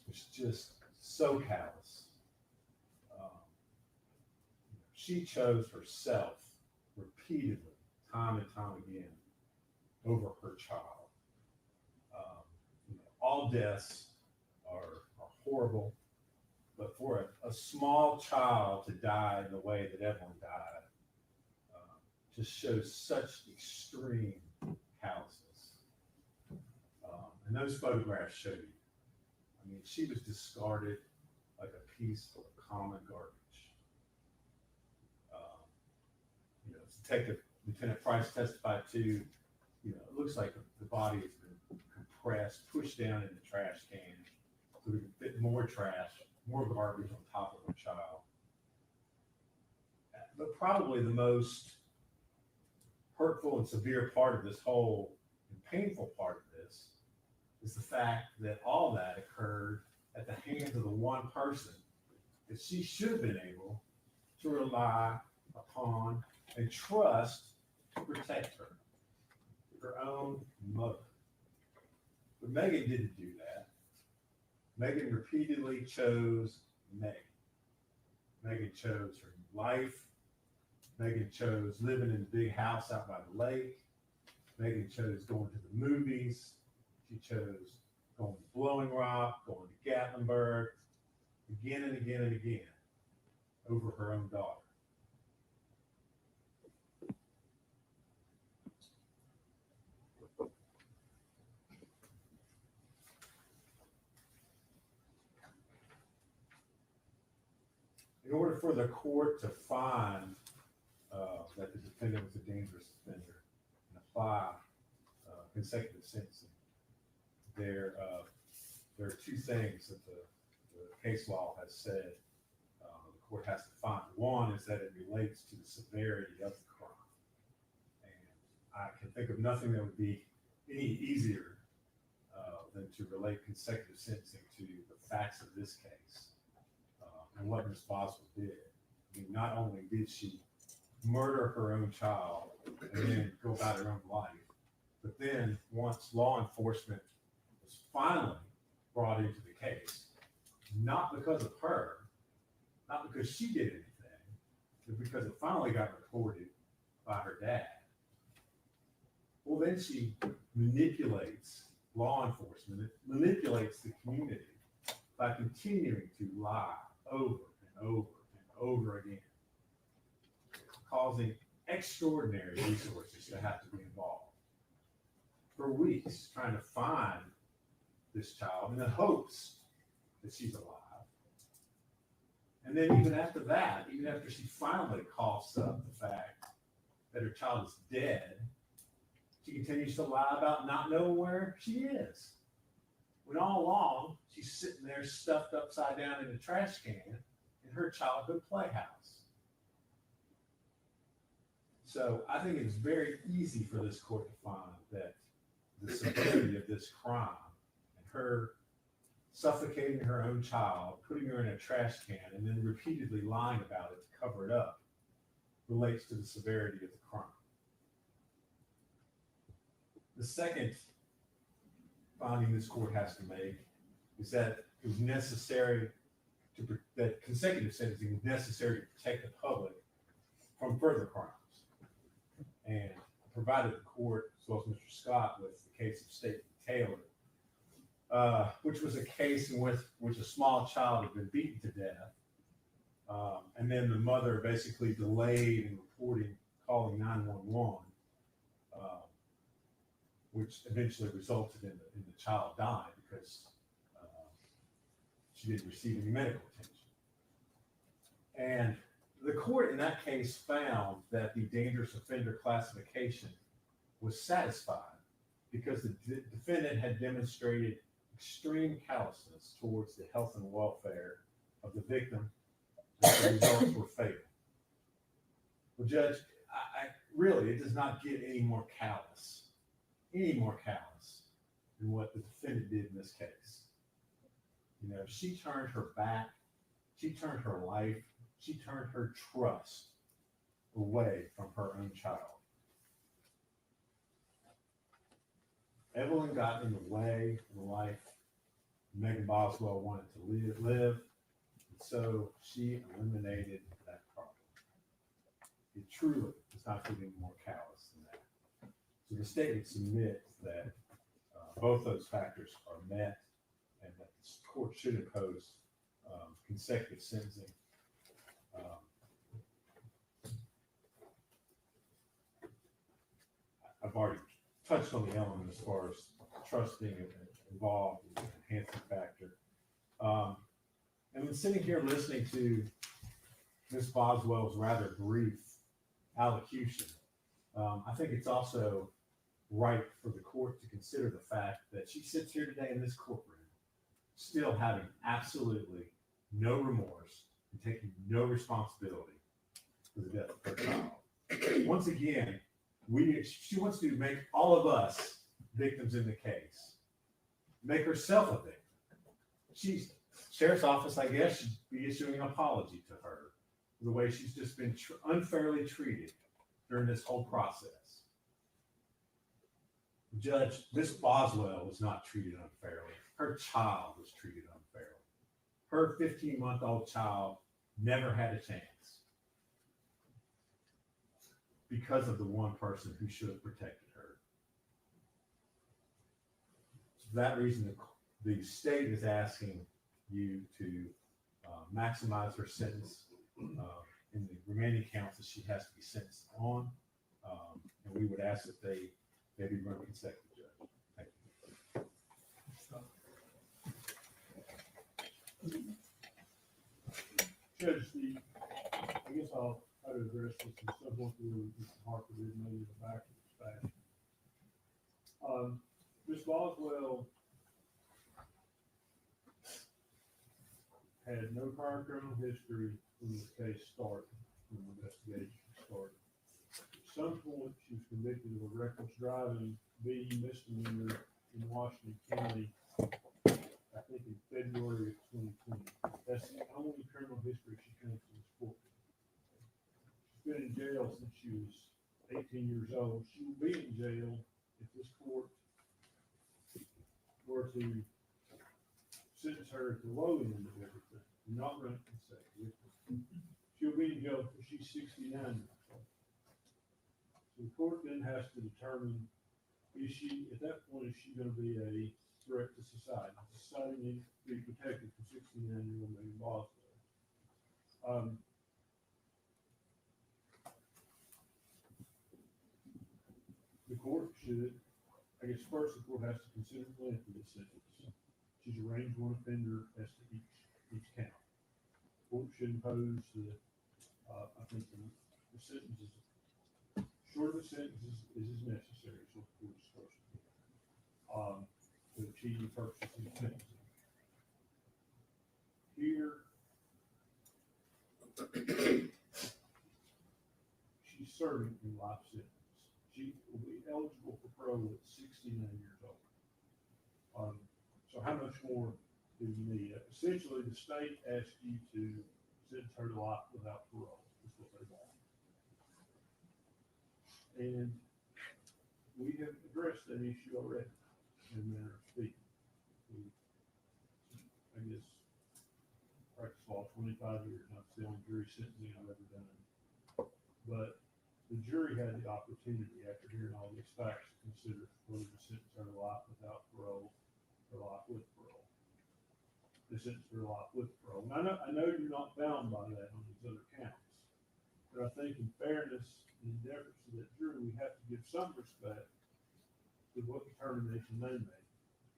was just so callous. She chose herself repeatedly, time and time again, over her child. All deaths are horrible, but for a small child to die in the way that Evelyn died just shows such extreme callousness. And those photographs show you. I mean, she was discarded like a piece of common garbage. Detective Lieutenant Price testified to, it looks like the body has been compressed, pushed down in the trash can, so we can fit more trash, more garbage on top of a child. But probably the most hurtful and severe part of this whole and painful part of this is the fact that all that occurred at the hands of the one person that she should have been able to rely upon and trust to protect her own mother. But Megan didn't do that. Megan repeatedly chose Megan. Megan chose her life. Megan chose living in the big house out by the lake. Megan chose going to the movies. She chose going to Blowing Rock, going to Gatlinburg, again and again and again, over her own daughter. In order for the court to find that the defendant was a dangerous offender and apply consecutive sentencing, there are two things that the case law has said the court has to find. One is that it relates to the severity of the crime. I can think of nothing that would be any easier than to relate consecutive sentencing to the facts of this case and what Ms. Boswell did. I mean, not only did she murder her own child and then go about her own life, but then once law enforcement was finally brought into the case, not because of her, not because she did anything, but because it finally got reported by her dad. Well, then she manipulates law enforcement, it manipulates the community by continuing to lie over and over and over again, causing extraordinary resources to have to be involved for weeks trying to find this child in the hopes that she's alive. And then even after that, even after she finally coughs up the fact that her child is dead, she continues to lie about not knowing where she is. When all along, she's sitting there stuffed upside down in a trash can in her childhood playhouse. So I think it's very easy for this court to find that the severity of this crime and her suffocating her own child, putting her in a trash can, and then repeatedly lying about it to cover it up relates to the severity of the crime. The second finding this court has to make is that it was necessary that consecutive sentencing was necessary to protect the public from further crimes. And provided the court, as well as Mr. Scott, with the case of State v. Taylor, which was a case in which a small child had been beaten to death. And then the mother basically delayed in calling 911, which eventually resulted in the child dying because she didn't receive any medical attention. And the court in that case found that the dangerous offender classification was satisfied because the defendant had demonstrated extreme callousness towards the health and welfare of the victim, and the results were fatal. Well, Judge, I really, it does not get any more callous than what the defendant did in this case. You know, she turned her back, she turned her life, she turned her trust away from her own child. Evelyn got in the way of the life Megan Boswell wanted to live, and so she eliminated that problem. It truly does not get any more callous than that. So the state would submit that both those factors are met and that the court should impose consecutive sentencing. I've already touched on the element as far as trust being involved in the enhancing factor. And then sitting here listening to Ms. Boswell's rather brief allocution, I think it's also right for the court to consider the fact that she sits here today in this courtroom still having absolutely no remorse and taking no responsibility for the death of her child. Once again, she wants to make all of us victims in the case, make herself a victim. Sheriff's office, I guess, should be issuing an apology to her for the way she's just been unfairly treated during this whole process. Judge, Miss Boswell was not treated unfairly. Her child was treated unfairly. Her 15-month-old child never had a chance because of the one person who should have protected her. For that reason, the state is asking you to maximize her sentence in the remaining counts that she has to be sentenced on. And we would ask that they be run consecutive, Judge. Thank you. Judge, I guess I'll try to address this in several through Mr. Harper did maybe in the back of his fashion. Ms. Boswell had no prior criminal history when this case started, when the investigation started. some point, she was convicted of a reckless driving, B misdemeanor in Washington County, I think in February of 2020. That's the only criminal history she comes to this court. She's been in jail since she was 18 years old. She will be in jail if this court were to sentence her at the low end of everything, not run consecutive. She'll be in jail until she's 69 years old. So the court then has to determine, is she, at that point, is she gonna be a threat to society? Society needs to be protected from 69-year-old Megan Boswell. The court should, I guess first the court has to consider the length of the sentence. She's a range one offender as to each count. The court should impose I think the sentence is, short of the sentence is necessary, so the court is supposed to do. To achieve the purposes of sentencing. Here, she's serving a life sentence. She will be eligible for parole at 69 years old. So how much more do you need? Essentially, the state asks you to sentence her to life without parole. That's what they want. And we have addressed that issue already in a manner of speaking. I guess, practice law 25 years, not the only jury sentencing I've ever done. But the jury had the opportunity, after hearing all these facts, to consider whether to sentence her to life without parole or life with parole. They sentenced her to life with parole. And I know you're not bound by that on these other counts, but I think in fairness and in deference to that jury, we have to give some respect to what determination they made.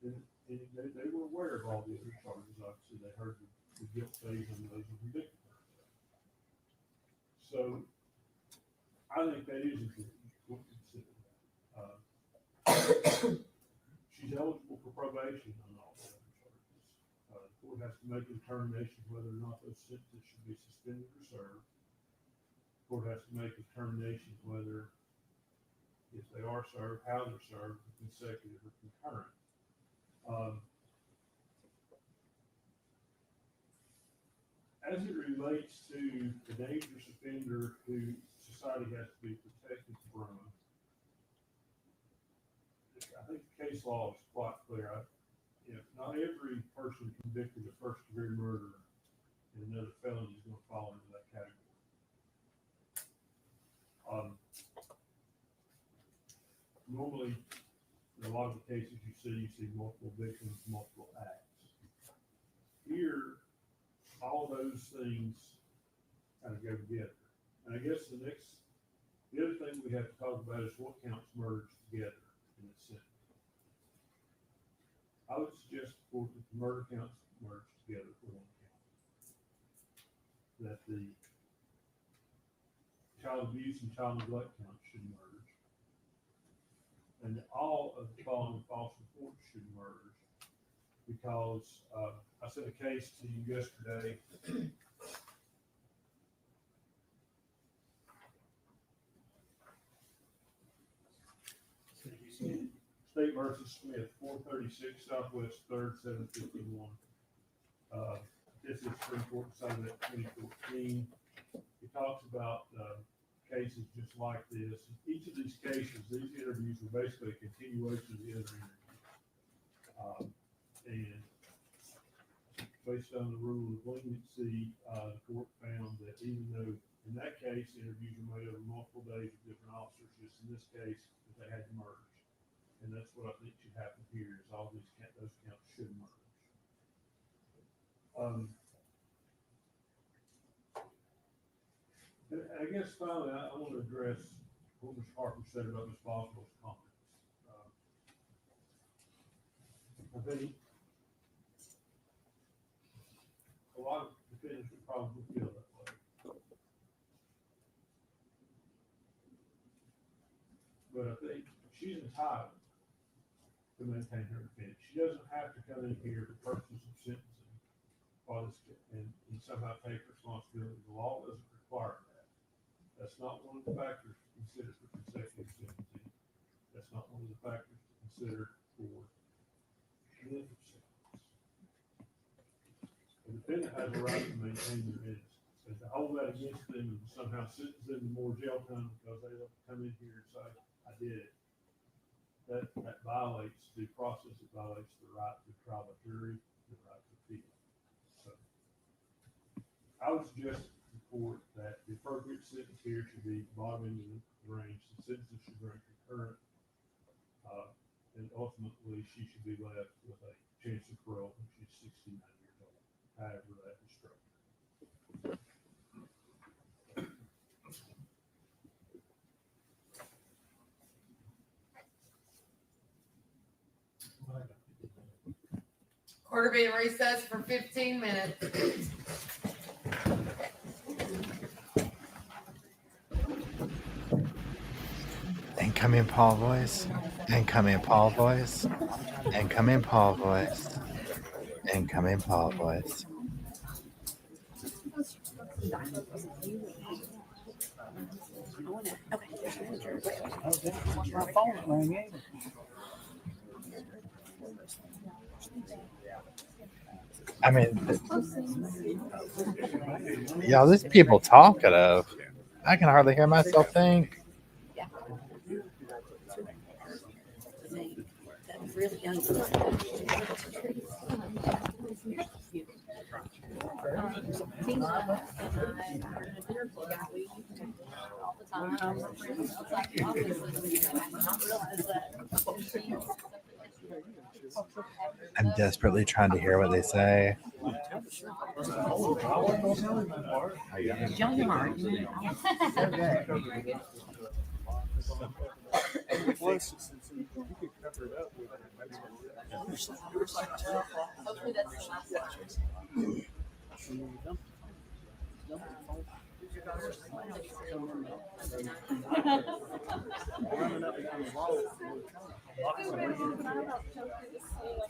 And they were aware of all the other charges. Obviously, they heard the guilt phase and those who convicted her. So I think that is important. We'll consider that. She's eligible for probation on all the other charges. The court has to make a determination whether or not those sentences should be suspended or served. The court has to make a determination whether, if they are served, how they're served, consecutive or concurrent. As it relates to the dangerous offender who society has to be protected from, I think the case law is quite clear. Not every person convicted of first-degree murder and another felony is going to fall into that category. Normally, in a lot of the cases you see multiple victims, multiple acts. Here, all those things kind of go together. And I guess the other thing we have to talk about is what counts merged together in this sentence. I would suggest that the murder counts merged together for one count. That the child abuse and child neglect counts should merge. And that all of the following false reports should merge. Because I sent a case to you yesterday. State versus Smith, 436 Southwest 3rd, 751. This is Supreme Court decided that 2014. It talks about cases just like this. Each of these cases, these interviews were basically a continuation of the other interviews. And based on the rule of leniency, the court found that even though in that case interviews were made over multiple days with different officers, just in this case that they had to merge. And that's what I think should happen here, is all those counts should merge. And I guess finally, I want to address what Mr. Harper said about Ms. Boswell's comments. I think a lot of defendants would probably feel that way. But I think she's entitled to maintain her defense. She doesn't have to come in here for purposes of sentencing and somehow take responsibility. The law doesn't require that. That's not one of the factors in consider for consecutive sentencing. That's not one of the factors to consider for length of sentence. The defendant has a right to maintain their innocence, and to hold that against them and somehow sentence them to more jail time because they come in here and say, I did it. That violates due process. It violates the right to trial by jury, the right to appeal. So I would suggest to the court that the appropriate sentence here should be bottom end of the range. The sentences should run concurrent. And ultimately, she should be left with a chance of parole when she's 69 years old, however that is structured. Court will be in recess for 15 minutes. Incoming Paul voice. Incoming Paul voice. Incoming Paul voice. Incoming Paul voice. My phone rang. I mean, y'all, these people talkative. I can hardly hear myself think. I'm desperately trying to hear what they say.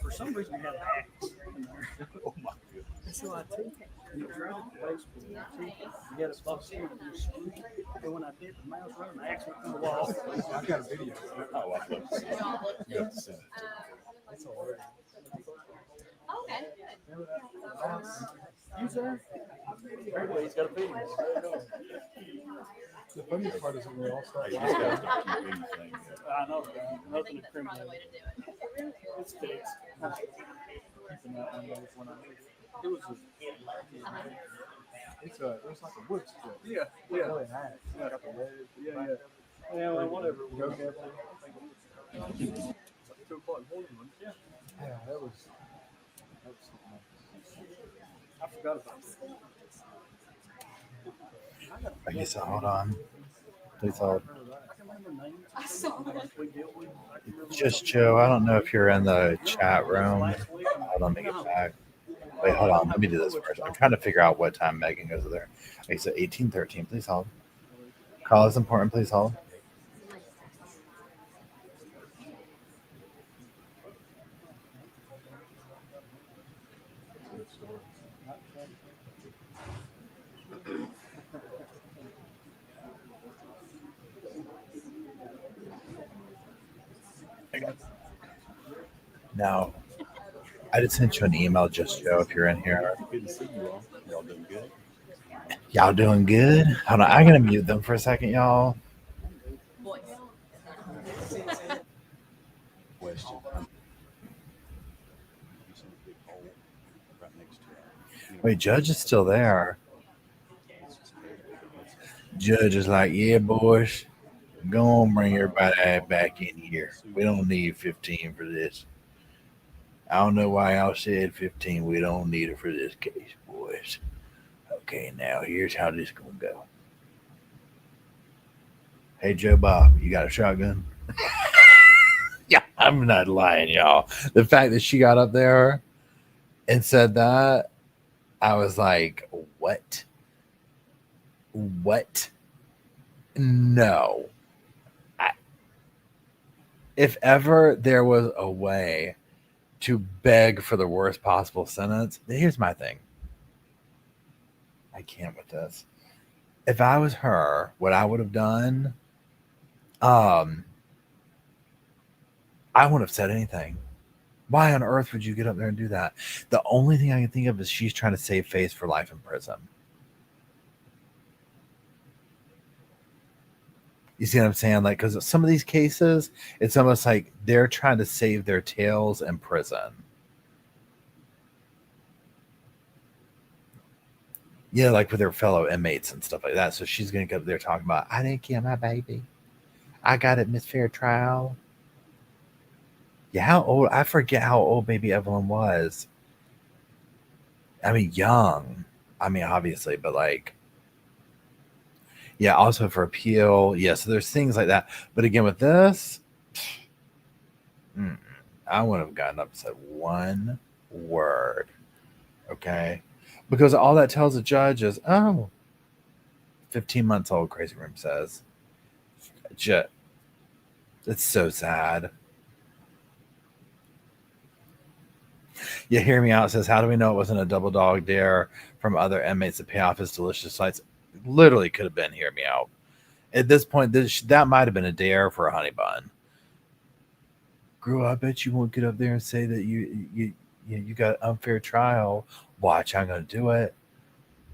For some reason, we had an axe in there. Oh my goodness. So I took it. And it drowned the place with it. You had a spot here. And when I did, the mouse running, the axe went through the wall. I got a video. Oh, I love to see it. It's all right. Okay. You, sir? Everybody's got a video. The funny part is when we all start laughing. I know, nothing incriminating. It's fixed. Keeping that one over when I leave. It was just, it was like a wood strip. Yeah, yeah. Really nice. Yeah, got the legs. Yeah. Yeah, well, whatever. Go careful. It's like 2 o'clock morning. Yeah. Yeah, that was something else. I forgot about that. Okay, so hold on. Please hold. Just Joe, I don't know if you're in the chat room. Hold on, let me get back. Wait, hold on. Let me do this first. I'm trying to figure out what time Megan goes there. Okay, so 18:13. Please hold. Call is important. Please hold. Now, I just sent you an email, just Joe, if you're in here. Good to see you all. Y'all doing good? Y'all doing good? Hold on, I'm gonna mute them for a second, y'all. Question. Wait, Judge is still there. Judge is like, yeah, boys, go on, bring everybody back in here. We don't need 15 for this. I don't know why y'all said 15. We don't need it for this case, boys. Okay, now here's how this gonna go. Hey, Joe Bob, you got a shotgun? Yeah, I'm not lying, y'all. The fact that she got up there and said that, I was like, what? What? No. If ever there was a way to beg for the worst possible sentence, here's my thing. I can't with this. If I was her, what I would have done I wouldn't have said anything. Why on earth would you get up there and do that? The only thing I can think of is she's trying to save face for life in prison. You see what I'm saying? Like, because some of these cases, it's almost like they're trying to save their tails in prison. Yeah, like with their fellow inmates and stuff like that. So she's going to go up there talking about, I didn't kill my baby. I got it, Miss Fair Trial. Yeah, how old? I forget how old baby Evelyn was. I mean, young. I mean, obviously, but like, yeah, also for appeal. Yeah, so there's things like that. But again, with this, I wouldn't have gotten up and said one word. Okay. Because all that tells the judge is, oh, 15 months old, Crazy Room says. It's so sad. You hear me out. It says, how do we know it wasn't a double dog dare from other inmates to pay off his delicious slides? Literally could have been, hear me out. At this point, that might have been a dare for a honey bun. Girl, I bet you won't get up there and say that you got an unfair trial. Watch, I'm going to do it.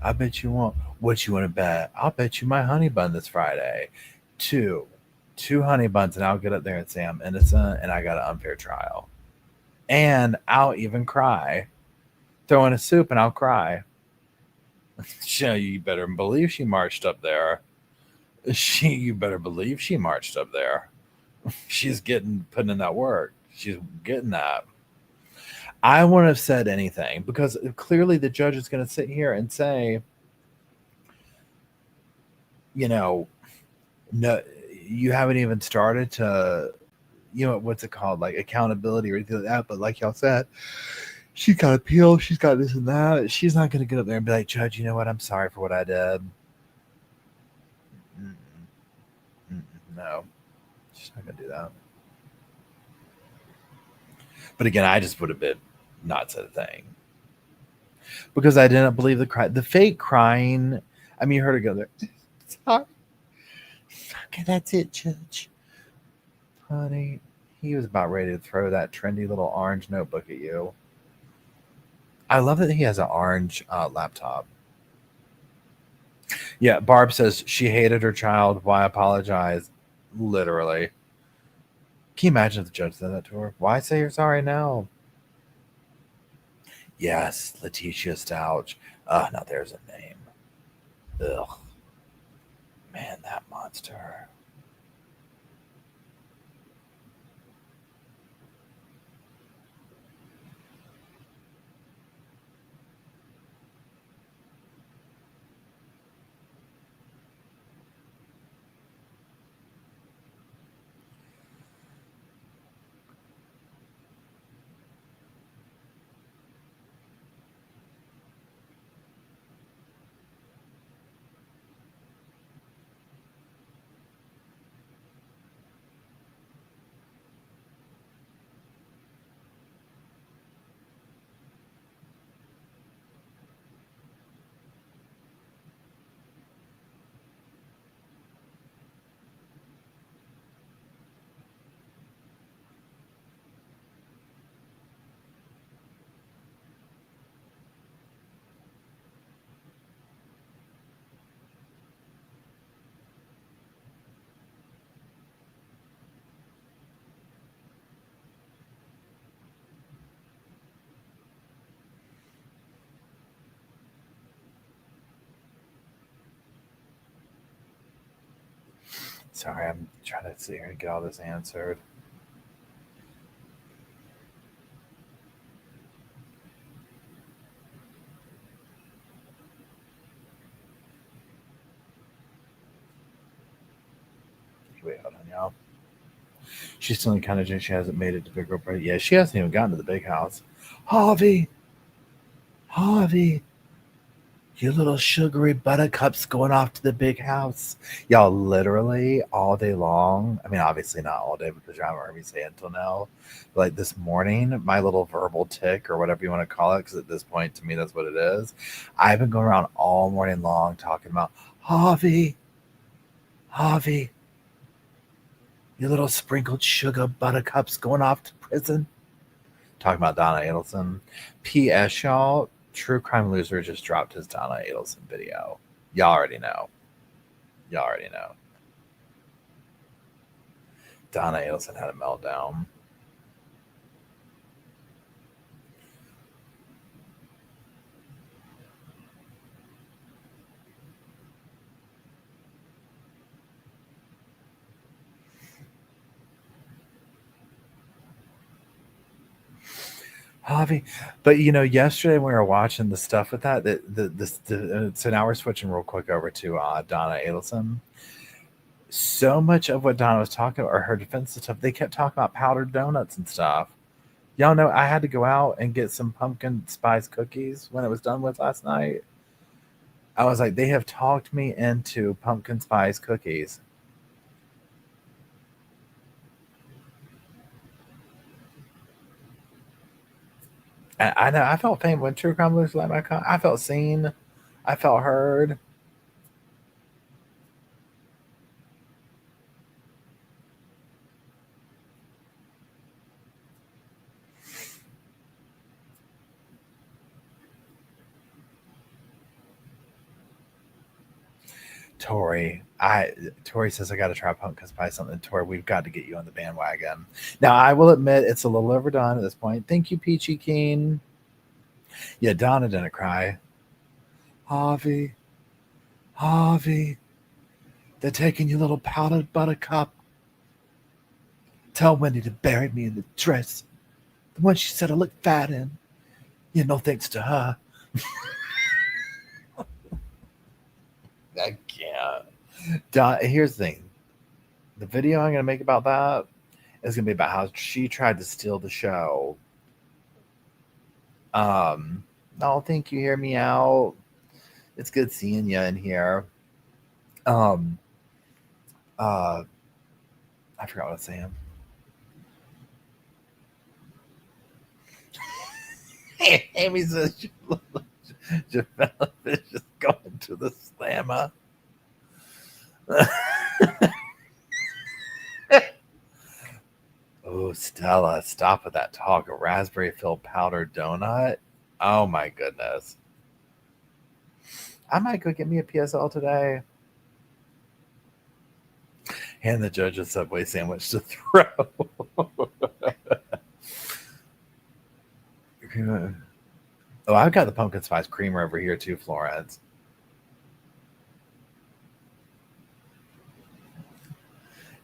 I bet you won't. What you want to bet? I'll bet you my honey bun this Friday. Two honey buns, and I'll get up there and say I'm innocent and I got an unfair trial. And I'll even cry. Throw in a soup and I'll cry. You better believe she marched up there. You better believe she marched up there. She's putting in that work. She's getting that. I wouldn't have said anything because clearly the judge is going to sit here and say, no, you haven't even started to, what's it called? Like accountability or anything like that. But like y'all said, she's got appeal. She's got this and that. She's not going to get up there and be like, Judge, you know what? I'm sorry for what I did. No, she's not going to do that. But again, I just would have been not said a thing because I didn't believe the fake crying. I mean, you heard her go there. Sorry. Okay, that's it, Judge. Honey, he was about ready to throw that trendy little orange notebook at you. I love that he has an orange laptop. Yeah, Barb says she hated her child. Why apologize? Literally. Can you imagine if the judge said that to her? Why say you're sorry now? Yes, Letitia Stouch. Now there's a name. Ugh. Man, that monster. Sorry, I'm trying to sit here and get all this answered. Wait, hold on, y'all. She's still in Canada. She hasn't made it to Big Rope. Yeah, she hasn't even gotten to the big house. Harvey, you little sugary buttercups going off to the big house. Y'all, literally all day long. I mean, obviously not all day because you haven't heard me say it until now. But like this morning, my little verbal tick or whatever you want to call it, because at this point, to me, that's what it is. I've been going around all morning long talking about Harvey. You little sprinkled sugar buttercups going off to prison. Talking about Donna Adelson. P.S. Y'all, True Crime Loser just dropped his Donna Adelson video. Y'all already know. Y'all already know. Donna Adelson had a meltdown. Javi, but yesterday when we were watching the stuff with that, so now we're switching real quick over to Donna Adelson. So much of what Donna was talking about, or her defense and stuff, they kept talking about powdered donuts and stuff. Y'all know I had to go out and get some pumpkin spice cookies when it was done with last night. I was like, they have talked me into pumpkin spice cookies. And I know I felt pain when True Crime Loser let my comment. I felt seen. I felt heard. Tori says I got to try pumpkin spice something. Tori, we've got to get you on the bandwagon. Now I will admit it's a little overdone at this point. Thank you, Peachy Keen. Yeah, Donna didn't cry. Harvey, they're taking your little powdered buttercup. Tell Wendy to bury me in the dress, the one she said I look fat in. No thanks to her. I can't. Here's the thing. The video I'm going to make about that is going to be about how she tried to steal the show. Oh, thank you. Hear me out. It's good seeing you in here. I forgot what I was saying. Amy says Javella is just going to the slammer. Oh, Stella, stop with that talk. A raspberry-filled powdered donut? Oh, my goodness. I might go get me a PSL today. Hand the judge a Subway sandwich to throw. Oh, I've got the pumpkin spice creamer over here too, Florence.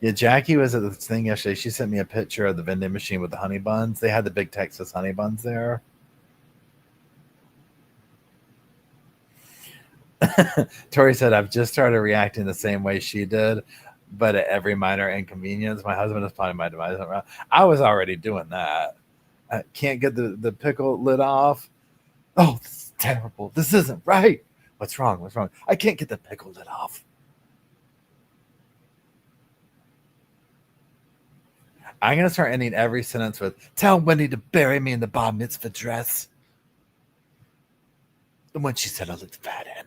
Yeah, Jackie was at this thing yesterday. She sent me a picture of the vending machine with the honey buns. They had the big Texas honey buns there. Tori said, I've just started reacting the same way she did, but at every minor inconvenience. My husband is planning my demise. I was already doing that. I can't get the pickle lid off. Oh, this is terrible. This isn't right. What's wrong? What's wrong? I can't get the pickle lid off. I'm going to start ending every sentence with, tell Wendy to bury me in the bar mitzvah dress. The one she said I looked fat in.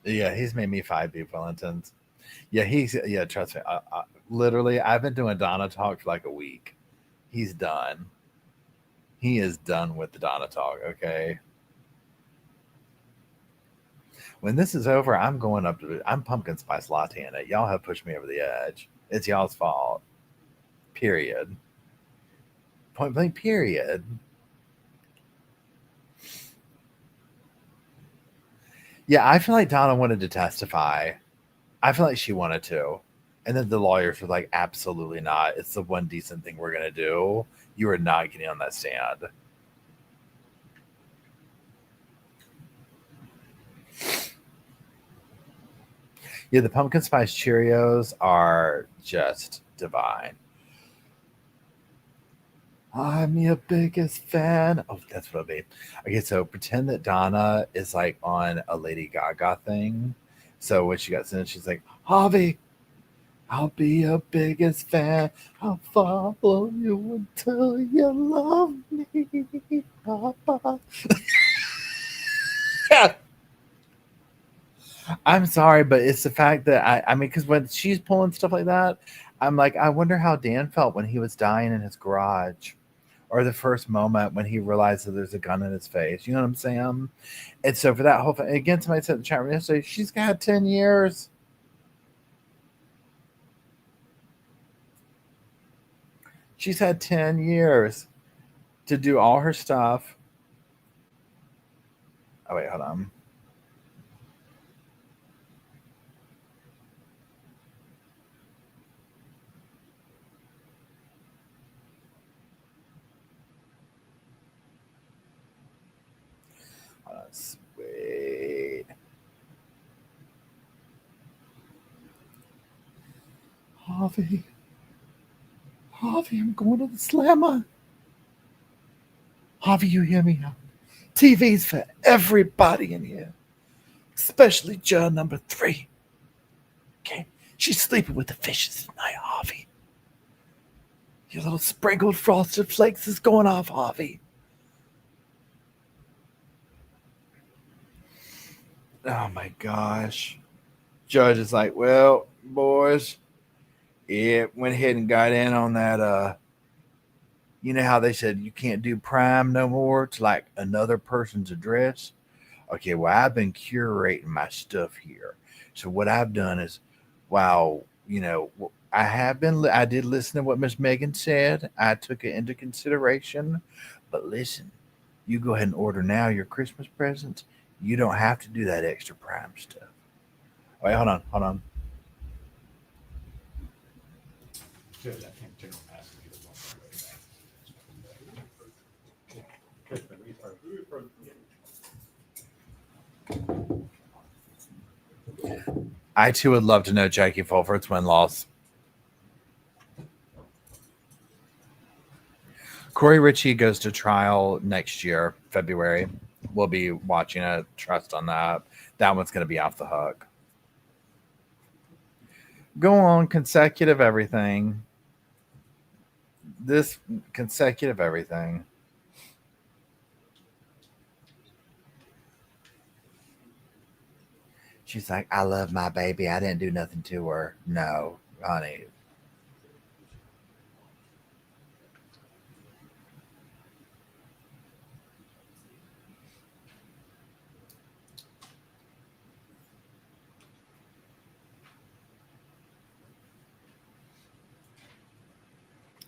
Yeah, he's made me 5 beef Wellingtons. Yeah, trust me. Literally, I've been doing Donna talk for like a week. He's done. He is done with the Donna talk, okay? When this is over, I'm pumpkin spice latte in it. Y'all have pushed me over the edge. It's y'all's fault. Period. Point blank, period. Yeah, I feel like Donna wanted to testify. I feel like she wanted to. And then the lawyers were like, absolutely not. It's the one decent thing we're going to do. You are not getting on that stand. Yeah, the pumpkin spice Cheerios are just divine. I'm your biggest fan. Oh, that's what it'll be. Okay, so pretend that Donna is like on a Lady Gaga thing. So when she got sentenced, she's like, Javi, I'll be your biggest fan. I'll follow you until you love me, Papa. I'm sorry, but it's the fact that I mean, because when she's pulling stuff like that, I'm like, I wonder how Dan felt when he was dying in his garage, or the first moment when he realized that there's a gun in his face. You know what I'm saying? And so for that whole thing, again, somebody said in the chat room yesterday, she's got 10 years. She's had 10 years to do all her stuff. Oh, wait, hold on. Sweet. Javi, I'm going to the slammer. Javi, you hear me now? TV's for everybody in here, especially John number 3. Okay, she's sleeping with the fishes tonight, Javi. Your little sprinkled frosted flakes is going off, Javi. Oh my gosh. Judge is like, well, boys, it went ahead and got in on that. You know how they said you can't do prime no more to like another person's address? Okay, well, I've been curating my stuff here. So what I've done is, wow, I did listen to what Miss Megan said. I took it into consideration. But listen, you go ahead and order now your Christmas presents. You don't have to do that extra prime stuff. Wait, hold on. Judge, I think General Master is I too would love to know Jackie Fulford's win-loss. Corey Ritchie goes to trial next year, February. We'll be watching it. Trust on that. That one's going to be off the hook. Go on, consecutive everything. This consecutive everything. She's like, I love my baby. I didn't do nothing to her. No, honey.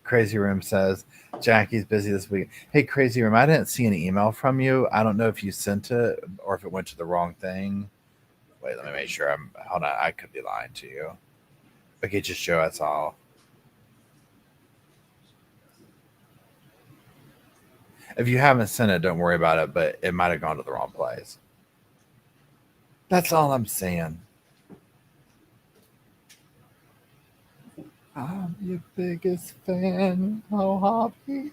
Crazy Room says, Jackie's busy this week. Hey, Crazy Room, I didn't see an email from you. I don't know if you sent it or if it went to the wrong thing. Wait, let me make sure. Hold on. I could be lying to you. Okay, just show us all. If you haven't sent it, don't worry about it, but it might have gone to the wrong place. That's all I'm saying. I'm your biggest fan, oh Hobby.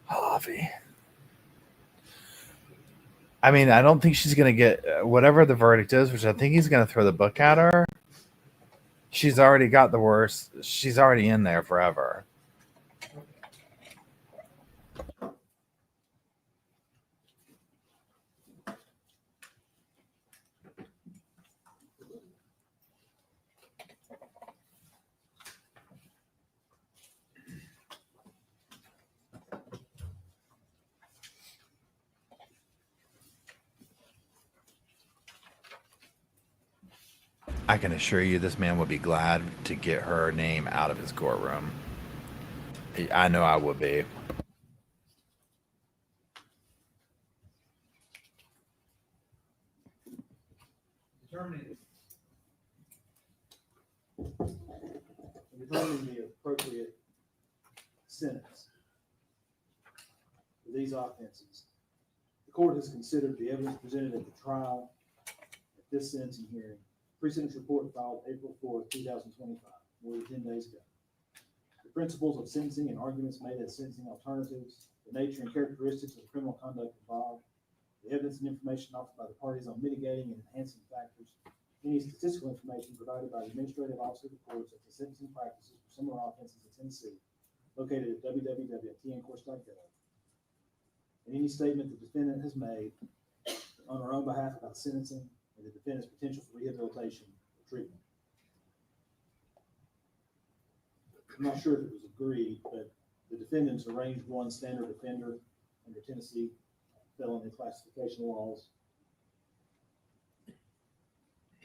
Hobby. I mean, I don't think she's going to get whatever the verdict is, which I think he's going to throw the book at her. She's already got the worst. She's already in there forever. I can assure you this man would be glad to get her name out of his courtroom. I know I would be. Determining the appropriate sentence for these offenses. The court has considered the evidence presented at the trial at this sentencing hearing. Pre-sentence report filed April 4th, 2025, more than 10 days ago. The principles of sentencing and arguments made as sentencing alternatives, the nature and characteristics of the criminal conduct involved, the evidence and information offered by the parties on mitigating and enhancing factors, any statistical information provided by the administrative officer of the courts as to sentencing practices for similar offenses in Tennessee, located at www.tncourts.gov, and any statement the defendant has made on her own behalf about sentencing and the defendant's potential for rehabilitation or treatment. I'm not sure if it was agreed, but the defendant's a range 1 standard offender under Tennessee felony classification laws.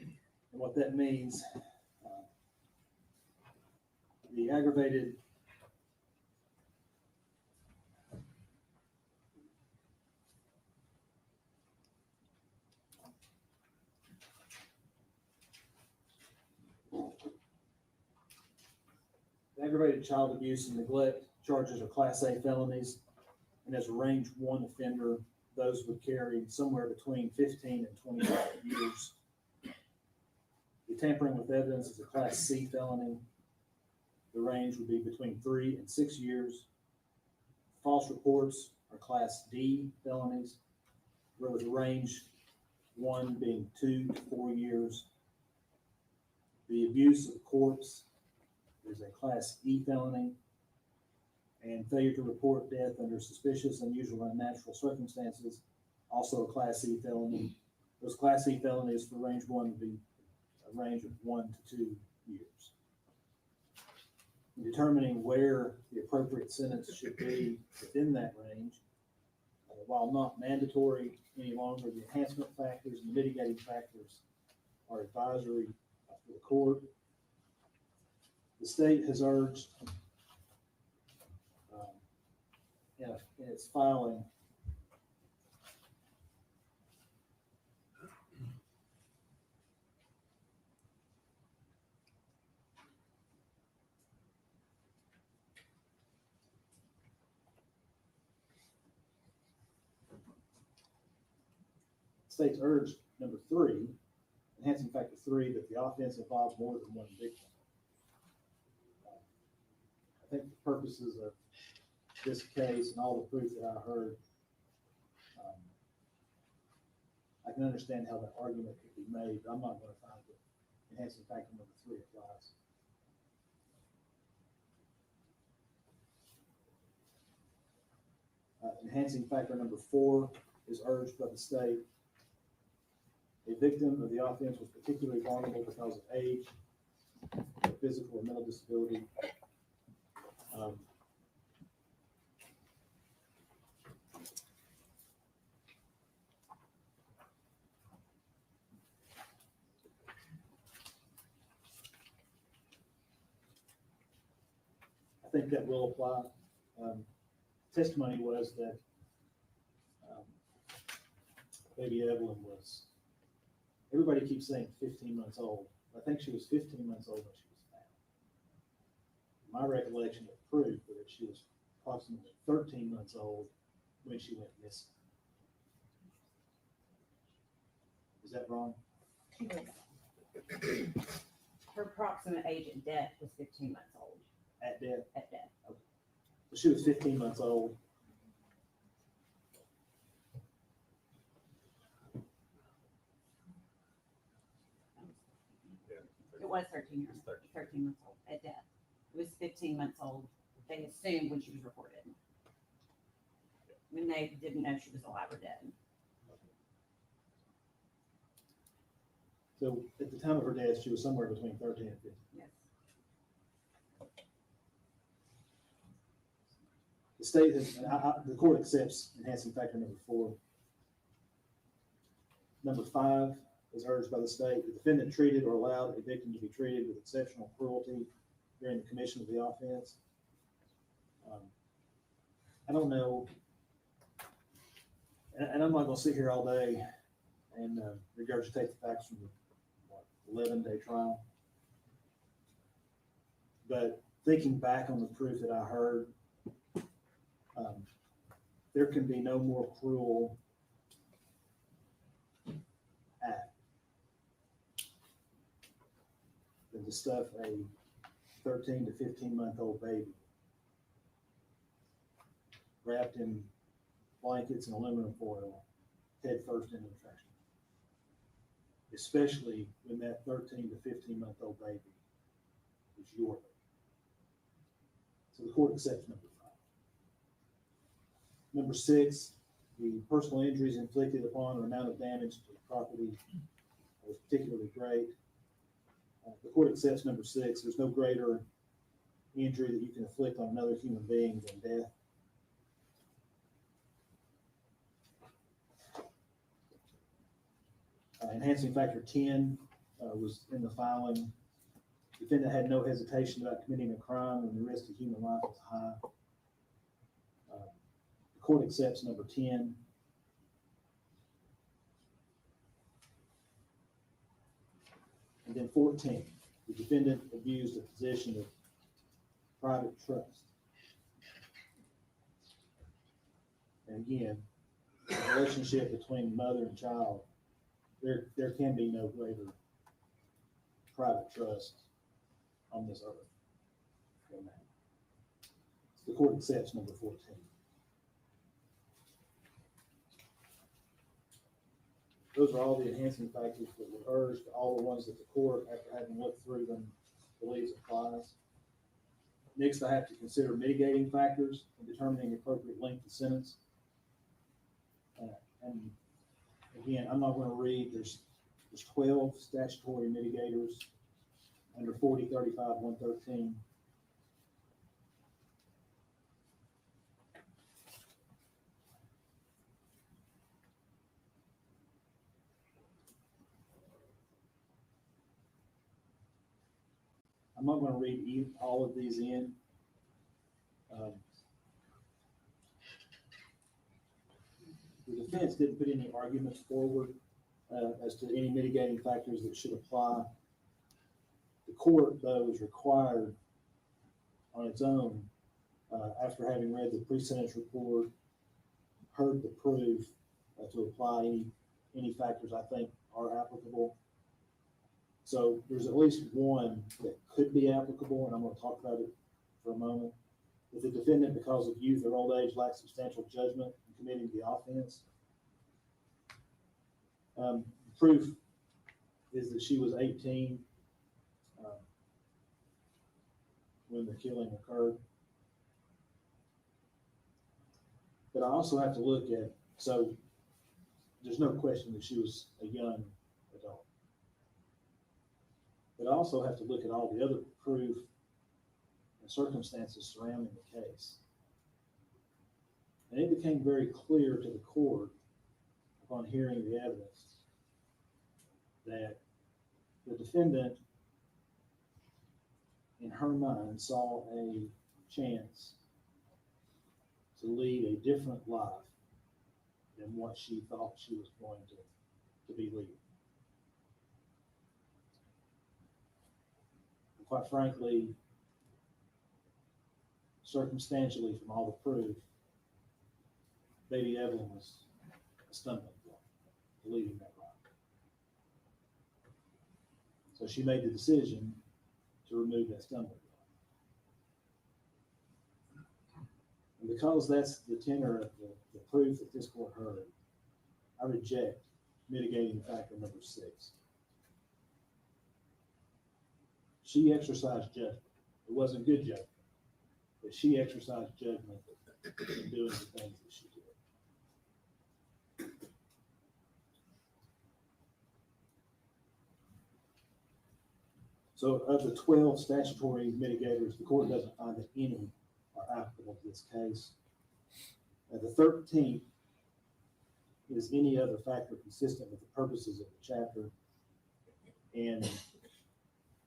And what that means, the aggravated child abuse and neglect charges are Class A felonies, and as a range 1 offender, those would carry somewhere between 15 and 25 years. The tampering with evidence is a Class C felony. The range would be between 3 and 6 years. False reports are Class D felonies, with the range 1 being 2 to 4 years. The abuse of the corpse is a Class E felony, and failure to report death under suspicious, unusual, and unnatural circumstances, also a Class E felony. Those Class E felonies for range 1 would be a range of 1 to 2 years. In determining where the appropriate sentence should be within that range, while not mandatory any longer, the enhancement factors and mitigating factors are advisory for the court. The state has urged in its filing state's urged number 3, enhancing factor 3, that the offense involves more than one victim. I think the purposes of this case and all the proof that I heard, I can understand how that argument could be made, but I'm not going to find that enhancing factor number 3 applies. Enhancing factor number 4 is urged by the state. A victim of the offense was particularly vulnerable because of age, physical or mental disability. I think that will apply. Testimony was that baby Evelyn was, everybody keeps saying 15 months old. I think she was 15 months old when she was found. My recollection of proof was that she was approximately 13 months old when she went missing. Is that wrong? She was, her approximate age at death was 15 months old. At death? At death. Okay. So she was 15 months old. It was 13 months old at death. It was 15 months old, they assumed, when she was reported. When they didn't know she was alive or dead. So at the time of her death, she was somewhere between 13 and 15. Yes. The state has, the court accepts enhancing factor number 4. Number 5 is urged by the state. The defendant treated or allowed a victim to be treated with exceptional cruelty during the commission of the offense. I don't know, and I'm not going to sit here all day and regurgitate the facts from the 11-day trial. But thinking back on the proof that I heard, there can be no more cruel act than to stuff a 13 to 15-month-old baby wrapped in blankets and aluminum foil head first into the trash can. Especially when that 13 to 15-month-old baby is your baby. So the court accepts number 5. Number 6, the personal injuries inflicted upon or amount of damage to the property was particularly great. The court accepts number 6. There's no greater injury that you can inflict on another human being than death. Enhancing factor 10 was in the filing. Defendant had no hesitation about committing a crime when the risk to human life was high. The court accepts number 10. And then 14, the defendant abused a position of private trust. And again, the relationship between mother and child, there can be no greater private trust on this earth than that. The court accepts number 14. Those are all the enhancing factors that were urged, all the ones that the court, after having looked through them, believes applies. Next, I have to consider mitigating factors in determining the appropriate length of sentence. And again, I'm not going to read, there's 12 statutory mitigators under 40, 35, 113. I'm not going to read all of these in. The defense didn't put any arguments forward as to any mitigating factors that should apply. The court, though, is required on its own, after having read the pre-sentence report, heard the proof, to apply any factors I think are applicable. So there's at least one that could be applicable, and I'm going to talk about it for a moment. If the defendant, because of youth or old age, lacks substantial judgment in committing the offense, proof is that she was 18 when the killing occurred. But I also have to look at, so there's no question that she was a young adult. But I also have to look at all the other proof and circumstances surrounding the case. And it became very clear to the court upon hearing the evidence that the defendant, in her mind, saw a chance to lead a different life than what she thought she was going to be leading. And quite frankly, circumstantially, from all the proof, baby Evelyn was a stumbling block to leading that life. So she made the decision to remove that stumbling block. And because that's the tenor of the proof that this court heard, I reject mitigating factor number 6. She exercised judgment. It wasn't good judgment, but she exercised judgment in doing the things that she did. So of the 12 statutory mitigators, the court doesn't find that any are applicable to this case. The 13th is any other factor consistent with the purposes of the chapter. And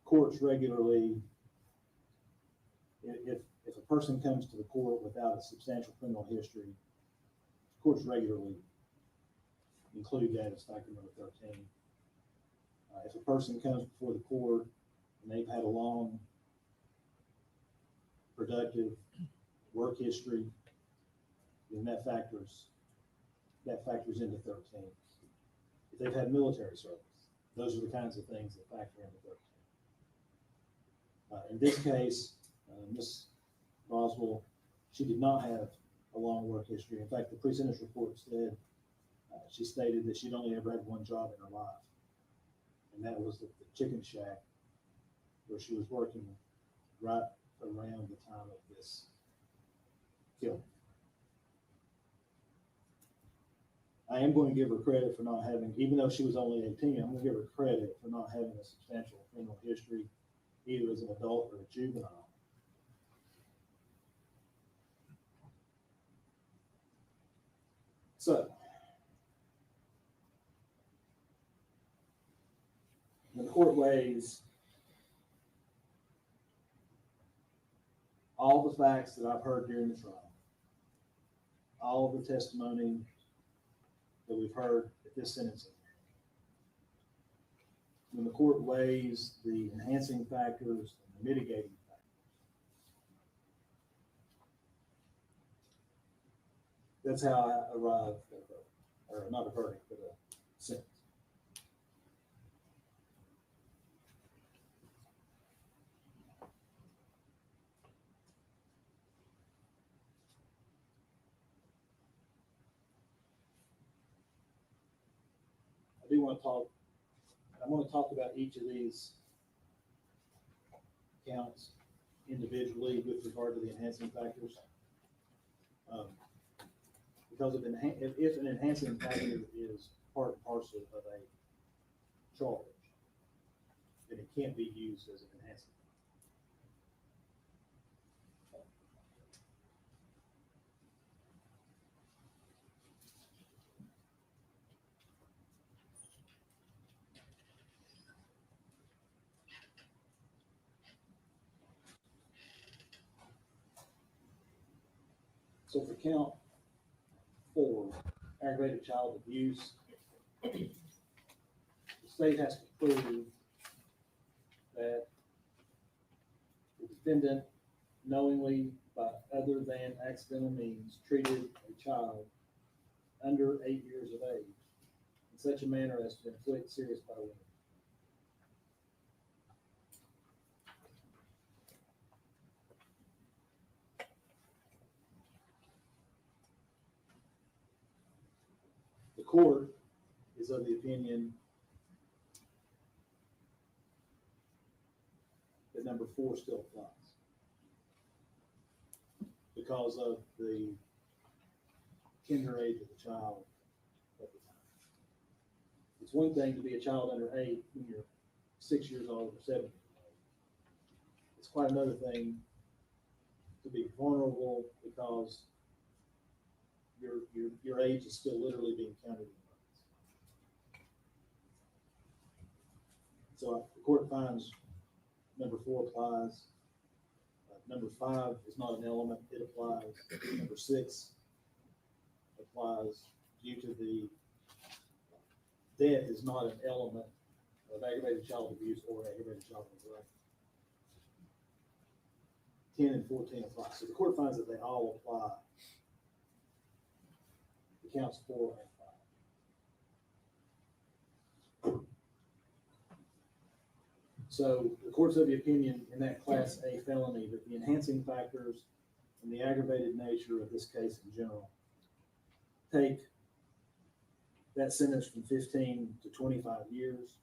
courts regularly, if a person comes to the court without a substantial criminal history, courts regularly include that as factor number 13. If a person comes before the court and they've had a long, productive work history, then that factors into 13. if they've had military service. Those are the kinds of things that factor into 13. In this case, Ms. Boswell, she did not have a long work history. In fact, the pre-sentence report said, she stated that she'd only ever had one job in her life. And that was the chicken shack where she was working right around the time of this killing. I am going to give her credit for not having, even though she was only 18, I'm going to give her credit for not having a substantial criminal history, either as an adult or a juvenile. So, when the court weighs all the facts that I've heard during the trial, all of the testimony that we've heard at this sentencing, when the court weighs the enhancing factors and the mitigating factors, that's how I arrived at a verdict, or not a verdict, but a sentence. I want to talk about each of these counts individually with regard to the enhancing factors. Because if an enhancing factor is part and parcel of a charge, then it can't be used as an enhancing. So for count 4, aggravated child abuse, the state has to prove that the defendant knowingly, by other than accidental means, treated a child under 8 years of age in such a manner as to inflict serious bodily injury. The court is of the opinion that number 4 still applies because of the tender age of the child at the time. It's one thing to be a child under 8 when you're 6 years old or 7 years old. It's quite another thing to be vulnerable because your age is still literally being counted in months. So the court finds number 4 applies. Number 5 is not an element, it applies. Number 6 applies due to the death is not an element of aggravated child abuse or aggravated child neglect. 10 and 14 apply. So the court finds that they all apply to counts 4 and 5. So the court's of the opinion in that Class A felony that the enhancing factors and the aggravated nature of this case in general take that sentence from 15 to 25 years.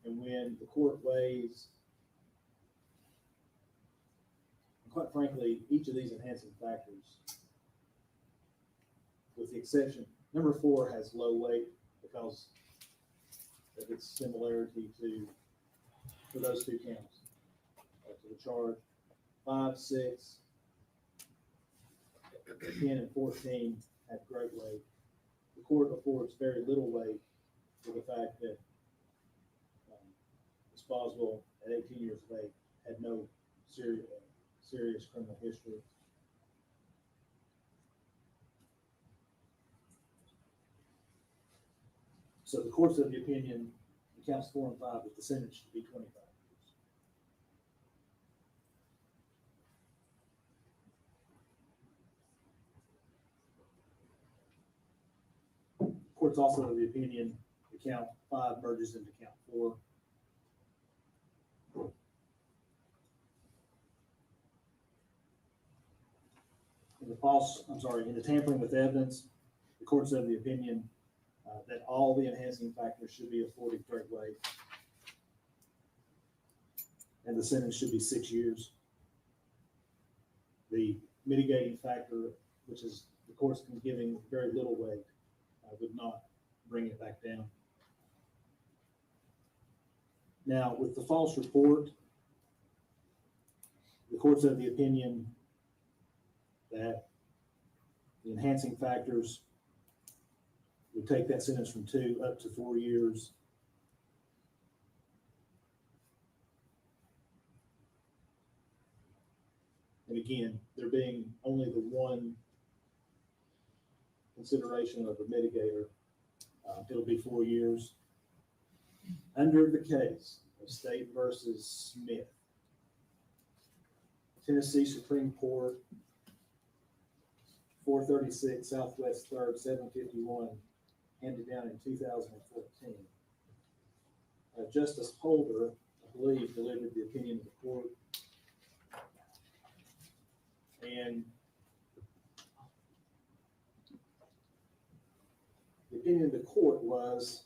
And when the court weighs, and quite frankly, each of these enhancing factors, with the exception, number 4 has low weight because of its similarity to those 2 counts, to the charge. 5, 6, 10, and 14 have great weight. The court affords very little weight to the fact that Ms. Boswell, at 18 years of age, had no serious criminal history. So the court's of the opinion in counts 4 and 5 that the sentence should be 25 years. The court's also of the opinion The count 5 merges into count 4. In the tampering with evidence, the court's of the opinion that all the enhancing factors should be afforded great weight. And the sentence should be 6 years. The mitigating factor, which is the court's been giving very little weight, would not bring it back down. Now, with the false report, the court's of the opinion that the enhancing factors would take that sentence from 2 up to 4 years. And again, there being only the one consideration of the mitigator, it'll be 4 years. Under the case of State versus Smith, Tennessee Supreme Court, 436 Southwest 3rd, 751, handed down in 2014. Justice Holder, I believe, delivered the opinion of the court. And the opinion of the court was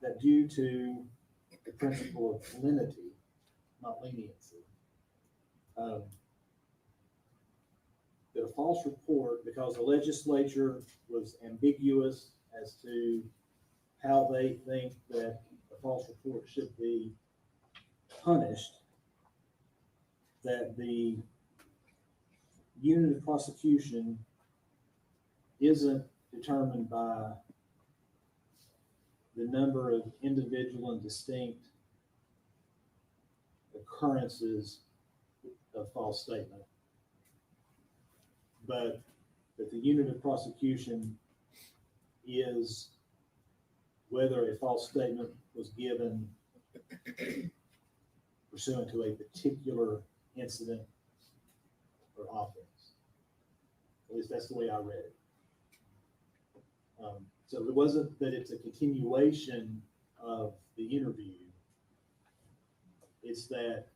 that due to the principle of lenity, not leniency, that a false report, because the legislature was ambiguous as to how they think that a false report should be punished, that the unit of prosecution isn't determined by the number of individual and distinct occurrences of false statement, but that the unit of prosecution is whether a false statement was given pursuant to a particular incident or offense. At least that's the way I read it. So it wasn't that it's a continuation of the interview. It's that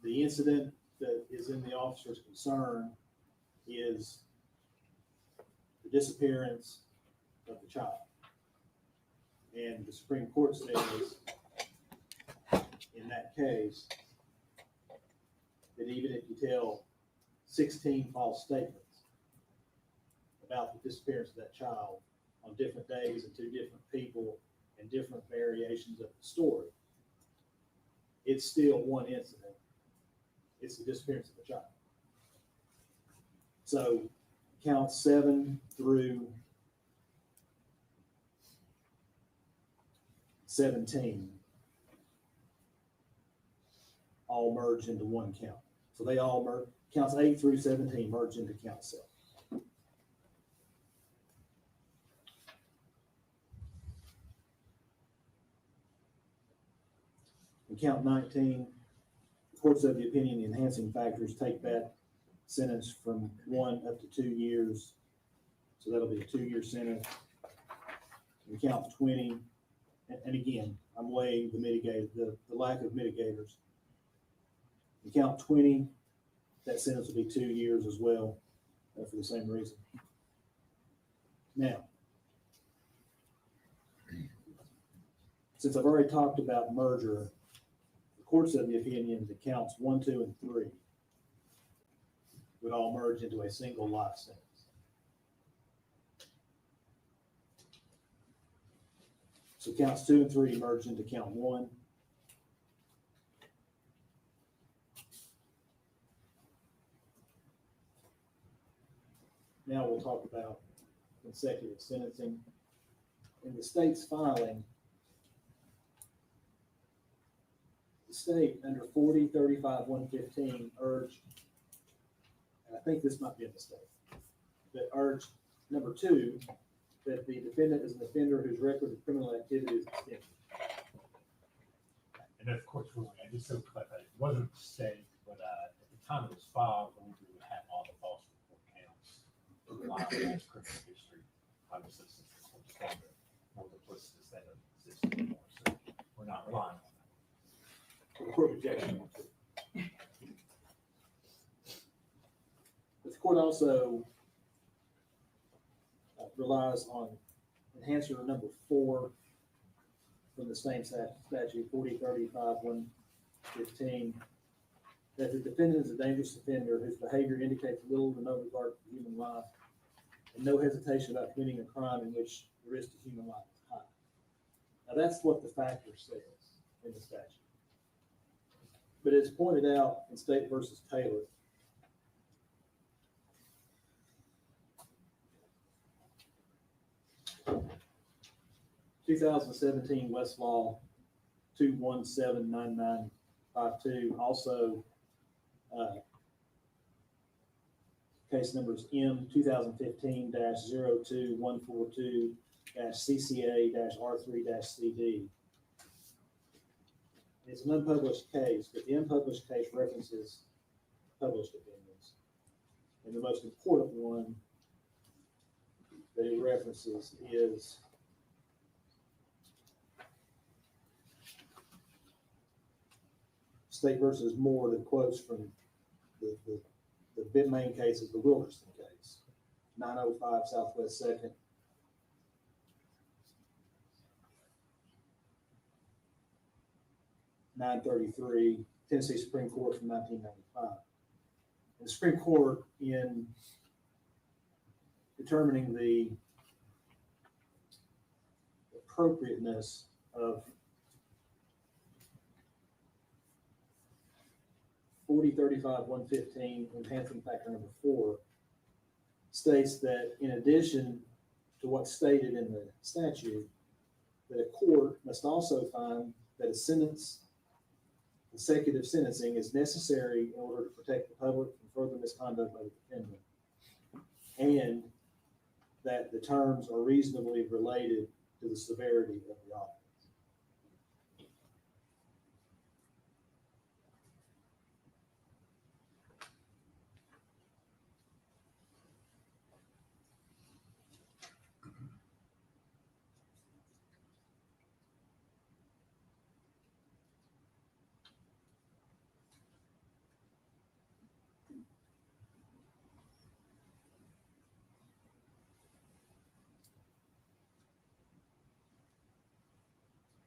the incident that is in the officer's concern is the disappearance of the child. And the Supreme Court says in that case that even if you tell 16 false statements about the disappearance of that child on different days and to different people and different variations of the story, it's still one incident. It's the disappearance of the child. So count 7 through 17 all merge into one count. So they all merge, counts 8 through 17 merge into count 7. In count 19, the courts of the opinion, the enhancing factors take that sentence from 1 up to 2 years. So that'll be a 2-year sentence. In count 20, and again, I'm weighing the lack of mitigators. In count 20, that sentence will be 2 years as well, for the same reason. Now, since I've already talked about merger, the courts of the opinion that counts 1, 2, and 3 would all merge into a single life sentence. So counts 2 and 3 merge into count 1. Now we'll talk about consecutive sentencing. In the state's filing, the state under 40-35-115 urged, and I think this might be a mistake, but urged number 2, that the defendant is an offender whose record of criminal activity is extinct. And of course, I just so clarify, it wasn't a mistake, but at the time it was filed, we would have all the false report counts, criminal history, obviously since the court's more duplicitous than anymore, so we're not relying on that. The court objection. But the court also relies on enhancer number 4 from the same statute, 4035-115, that the defendant is a dangerous offender whose behavior indicates little to no regard for human life and no hesitation about committing a crime in which the risk to human life is high. Now that's what the factor says in the statute. But it's pointed out in State versus Taylor, (2017) Westlaw 2179952, also case numbers M 2015-02142-CCA-R3-CD. It's an unpublished case, but the unpublished case references published opinions. And the most important one that it references is State versus Moore, that quotes from the main case is the Wilkerson case, 905 Southwest 2nd, 933, Tennessee Supreme Court from 1995. And the Supreme Court, in determining the appropriateness of 4035-115, enhancing factor number 4, states that in addition to what's stated in the statute, that a court must also find that a sentence, consecutive sentencing, is necessary in order to protect the public from further misconduct by the defendant, and that the terms are reasonably related to the severity of the offense.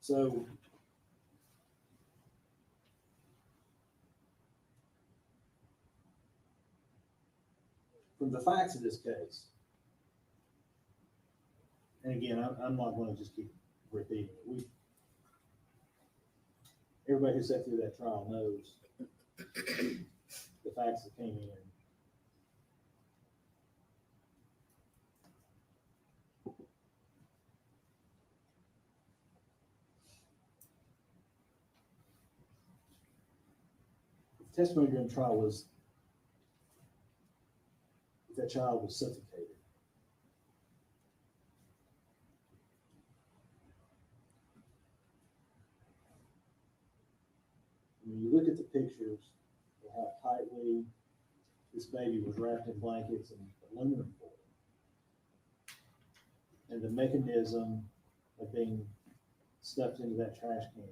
So from the facts of this case, and again, I'm not going to just keep repeating it. Everybody who sat through that trial knows the facts that came in. The testimony during the trial was that child was suffocated. When you look at the pictures of how tightly this baby was wrapped in blankets and aluminum foil, and the mechanism of being stuffed into that trash can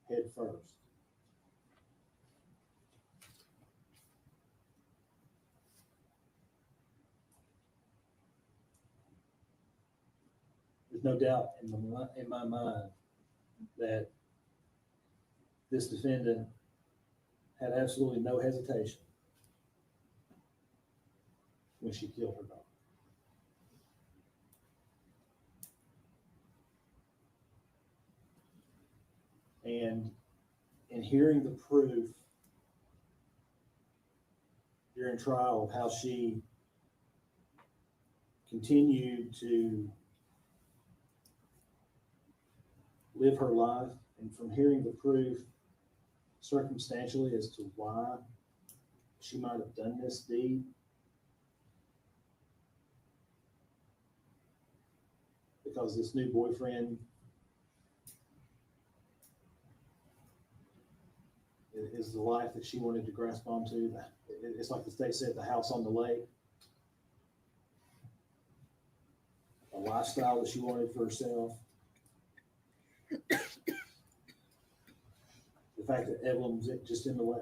head first. There's no doubt in my mind that this defendant had absolutely no hesitation when she killed her daughter. And in hearing the proof during trial of how she continued to live her life, and from hearing the proof circumstantially as to why she might have done this deed, because this new boyfriend is the life that she wanted to grasp onto. It's like the state said, the house on the lake, a lifestyle that she wanted for herself. The fact that Evelyn was just in the way.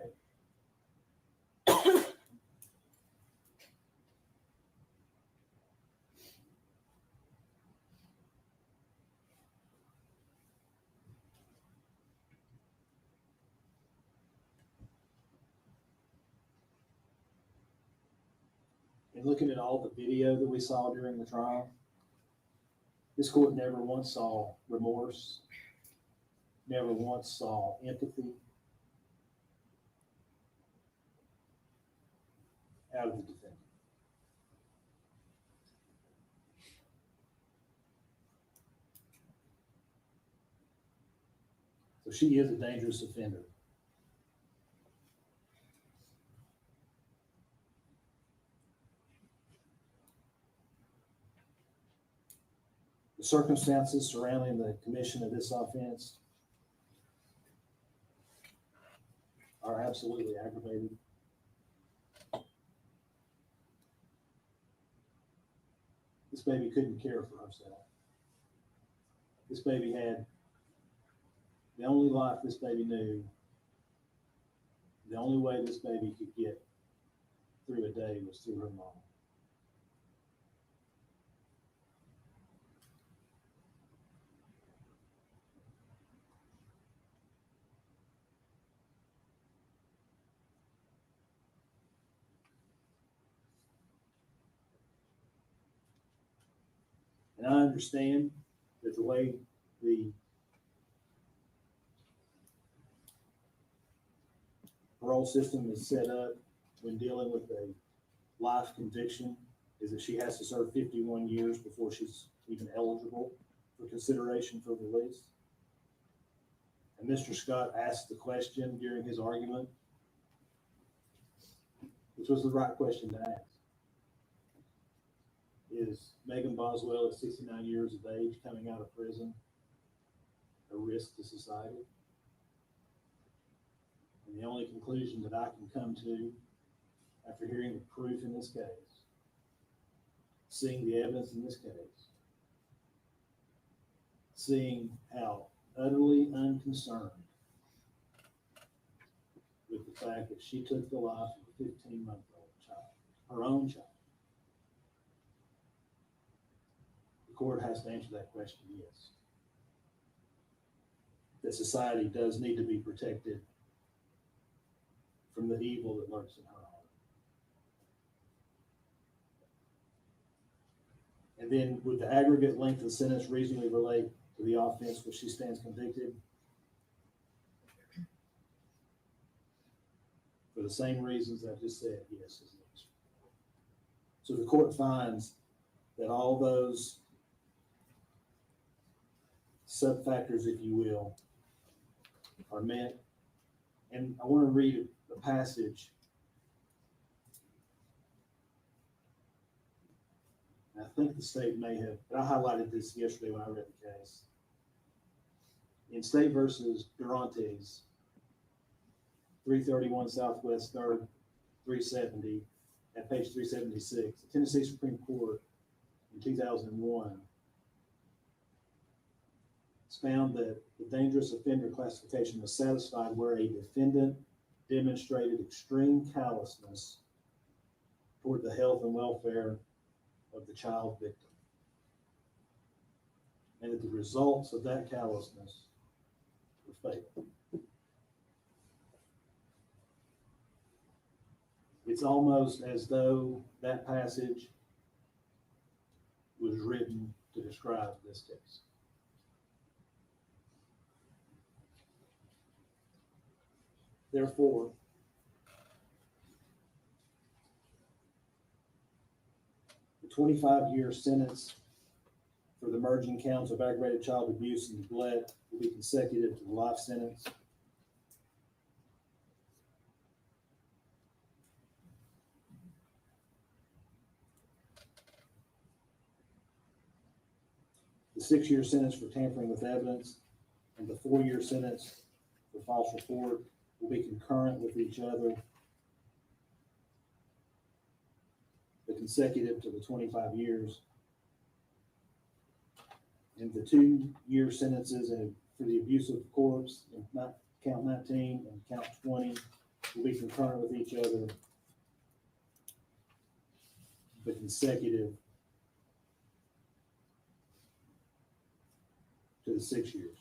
And looking at all the video that we saw during the trial, this court never once saw remorse, never once saw empathy out of the defendant. So she is a dangerous offender. The circumstances surrounding the commission of this offense are absolutely aggravated. This baby couldn't care for herself. This baby had the only life this baby knew. The only way this baby could get through a day was through her mom. And I understand that the way the parole system is set up when dealing with a life conviction is that she has to serve 51 years before she's even eligible for consideration for release. And Mr. Scott asked the question during his argument, which was the right question to ask. Is Megan Boswell at 69 years of age coming out of prison a risk to society? And the only conclusion that I can come to after hearing the proof in this case, seeing the evidence in this case, seeing how utterly unconcerned with the fact that she took the life of a 15-month-old child, her own child. The court has to answer that question, yes. That society does need to be protected from the evil that lurks in her heart. And then would the aggregate length of the sentence reasonably relate to the offense which she stands convicted? For the same reasons I just said, yes is the answer. So the court finds that all those sub-factors, if you will, are met. And I want to read a passage. And I think the state may have, but I highlighted this yesterday when I read the case. In State versus Durantes, 331 Southwest 3rd, 370, at page 376, the Tennessee Supreme Court in 2001 found that the dangerous offender classification was satisfied where a defendant demonstrated extreme callousness toward the health and welfare of the child victim, and that the results of that callousness were fatal. It's almost as though that passage was written to describe this case. Therefore, the 25-year sentence for the merging counts of aggravated child abuse and neglect will be consecutive to the life sentence. The 6-year sentence for tampering with evidence and the 4-year sentence for false report will be concurrent with each other, but consecutive to the 25 years. And the 2-year sentences in for the abuse of the corpse, and count 19 and count 20 will be concurrent with each other, but consecutive to the 6 years.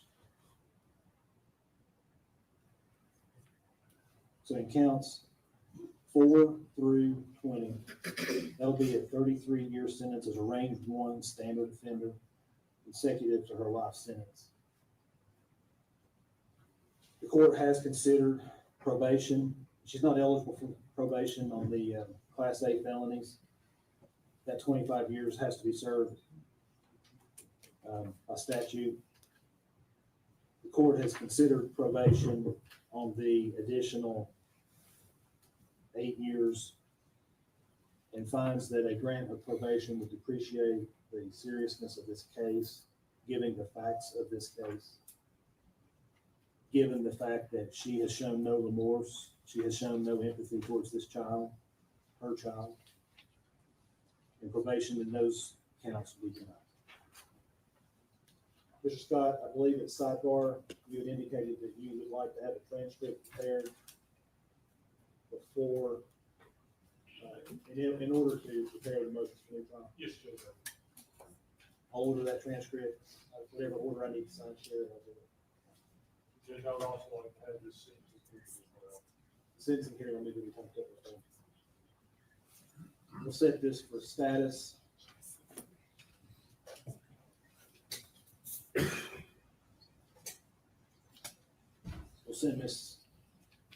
So in counts 4 through 20, that'll be a 33-year sentence as a range 1 standard offender, consecutive to her life sentence. The court has considered probation. She's not eligible for probation on the Class A felonies. That 25 years has to be served by statute. The court has considered probation on the additional 8 years and finds that a grant of probation would depreciate the seriousness of this case, given the facts of this case, given the fact that she has shown no remorse, she has shown no empathy towards this child, her child, and probation in those counts will be denied. Mr. Scott, I believe at sidebar, you had indicated that you would like to have a transcript prepared before, in order to prepare the motion for the trial. Yes, Judge. I'll order that transcript, whatever order I need to sign, share, I'll do it. Judge, I would also like to have this sentencing period as well. Sentencing hearing will need to be talked up with them. We'll set this for status. We'll send Ms.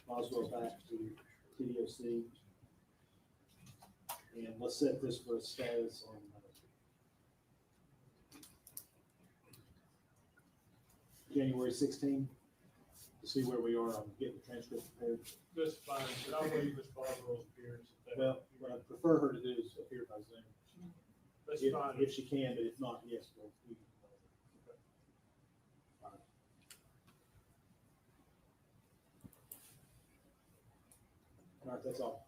Boswell back to TDOC. And let's set this for a status on January 16th to see where we are on getting the transcript prepared. That's fine, but I'll waive Ms. Boswell's appearance. If that- Well, what I prefer her to do is appear by Zoom. That's If, fine. if she can, but if not, yes, we can. All right. All right, that's all.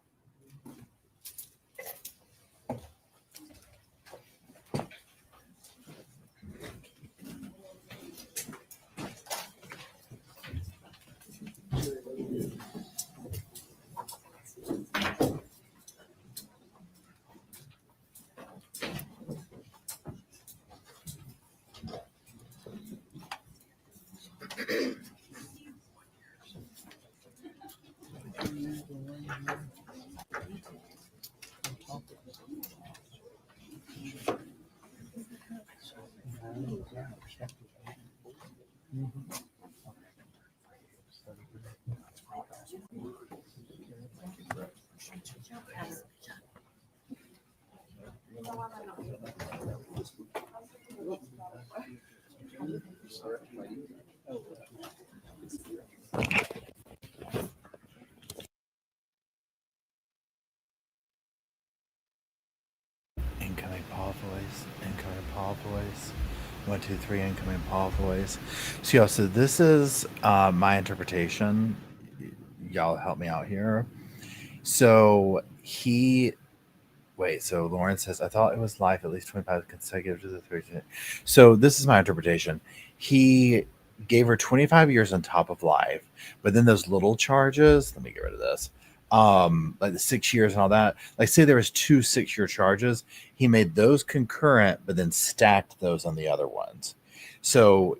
Incoming Paul voice. Incoming Paul voice. 1, 2, 3. Incoming Paul voice. So yeah, so this is my interpretation. Y'all help me out here. So so Lawrence says, I thought it was life at least 25 consecutive to the 13. So this is my interpretation. He gave her 25 years on top of life, but then those little charges, let me get rid of this. Like the 6 years and all that, like say there was 2 6-year charges, he made those concurrent, but then stacked those on the other ones. So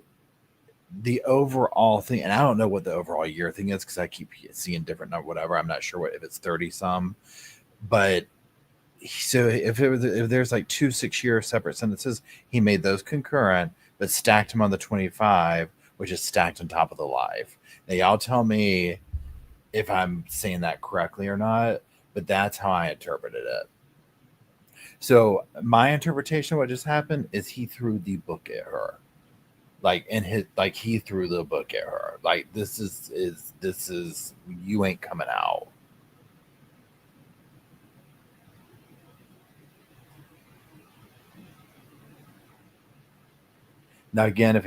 the overall thing, and I don't know what the overall year thing is because I keep seeing different number, whatever. I'm not sure if it's 30 some, but so if there's like 2 6-year separate sentences, he made those concurrent, but stacked them on the 25, which is stacked on top of the life. Now y'all tell me if I'm saying that correctly or not, but that's how I interpreted it. So my interpretation of what just happened is he threw the book at her. He threw the book at her. Like this is you ain't coming out. Now again, if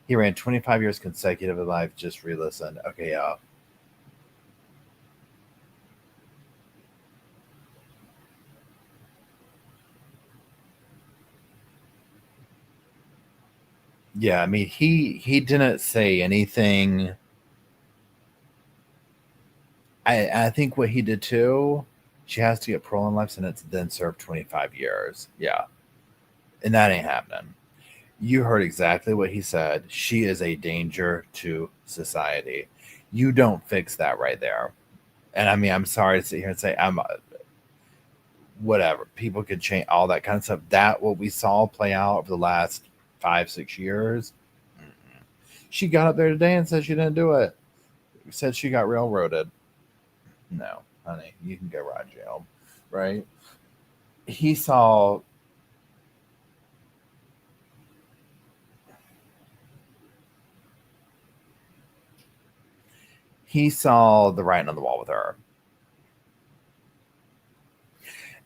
he ran 25 years consecutive of life, just re-listen. Okay, yeah. Yeah, I mean, he didn't say anything. I think what he did too, she has to get parole and life sentence, then serve 25 years. Yeah. And that ain't happening. You heard exactly what he said. She is a danger to society. You don't fix that right there. And I mean, I'm sorry to sit here and say whatever. People could change all that kind of stuff. That what we saw play out over the last 5-6 years. She got up there today and said she didn't do it. Said she got railroaded. No, honey, you can go right to jail, right? He saw the writing on the wall with her.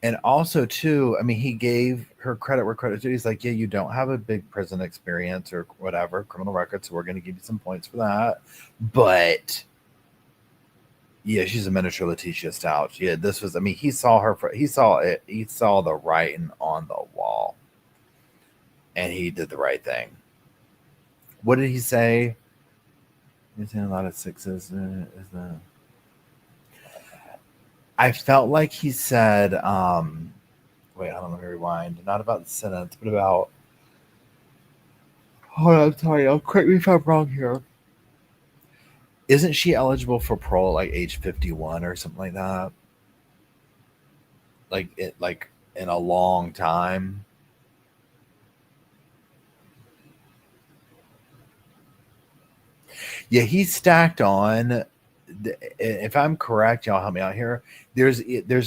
And also, too, I mean, he gave her credit where credit's due. He's like, yeah, you don't have a big prison experience or whatever, criminal record, so we're going to give you some points for that. But yeah, she's a miniature Letitia Stout. Yeah, this was, I mean, he saw it. He saw the writing on the wall. And he did the right thing. What did he say? He's in a lot of sixes. I felt like he said, wait, hold on, let me rewind. Not about the sentence, but about, hold on, I'm sorry, I'll correct me if I'm wrong here. Isn't she eligible for parole at like age 51 or something like that? Like in a long time. Yeah, he stacked on. If I'm correct, y'all help me out here. There's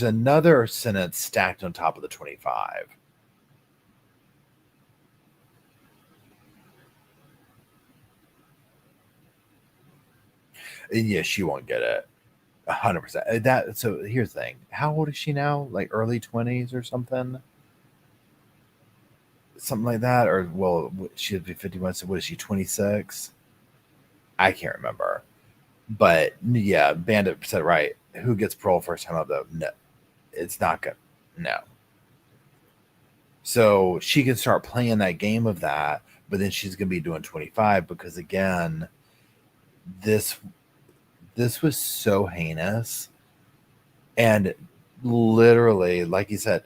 another sentence stacked on top of the 25. And yeah, she won't get it. 100%. That so here's the thing. How old is she now? Like early 20s or something? Something like that, or well, she'd be 51. So what is she? 26? I can't remember. But yeah, Bandit said right. Who gets parole first time out though? No, it's not good. No. So she can start playing that game of that, but then she's gonna be doing 25 because again, this was so heinous, and literally, like you said,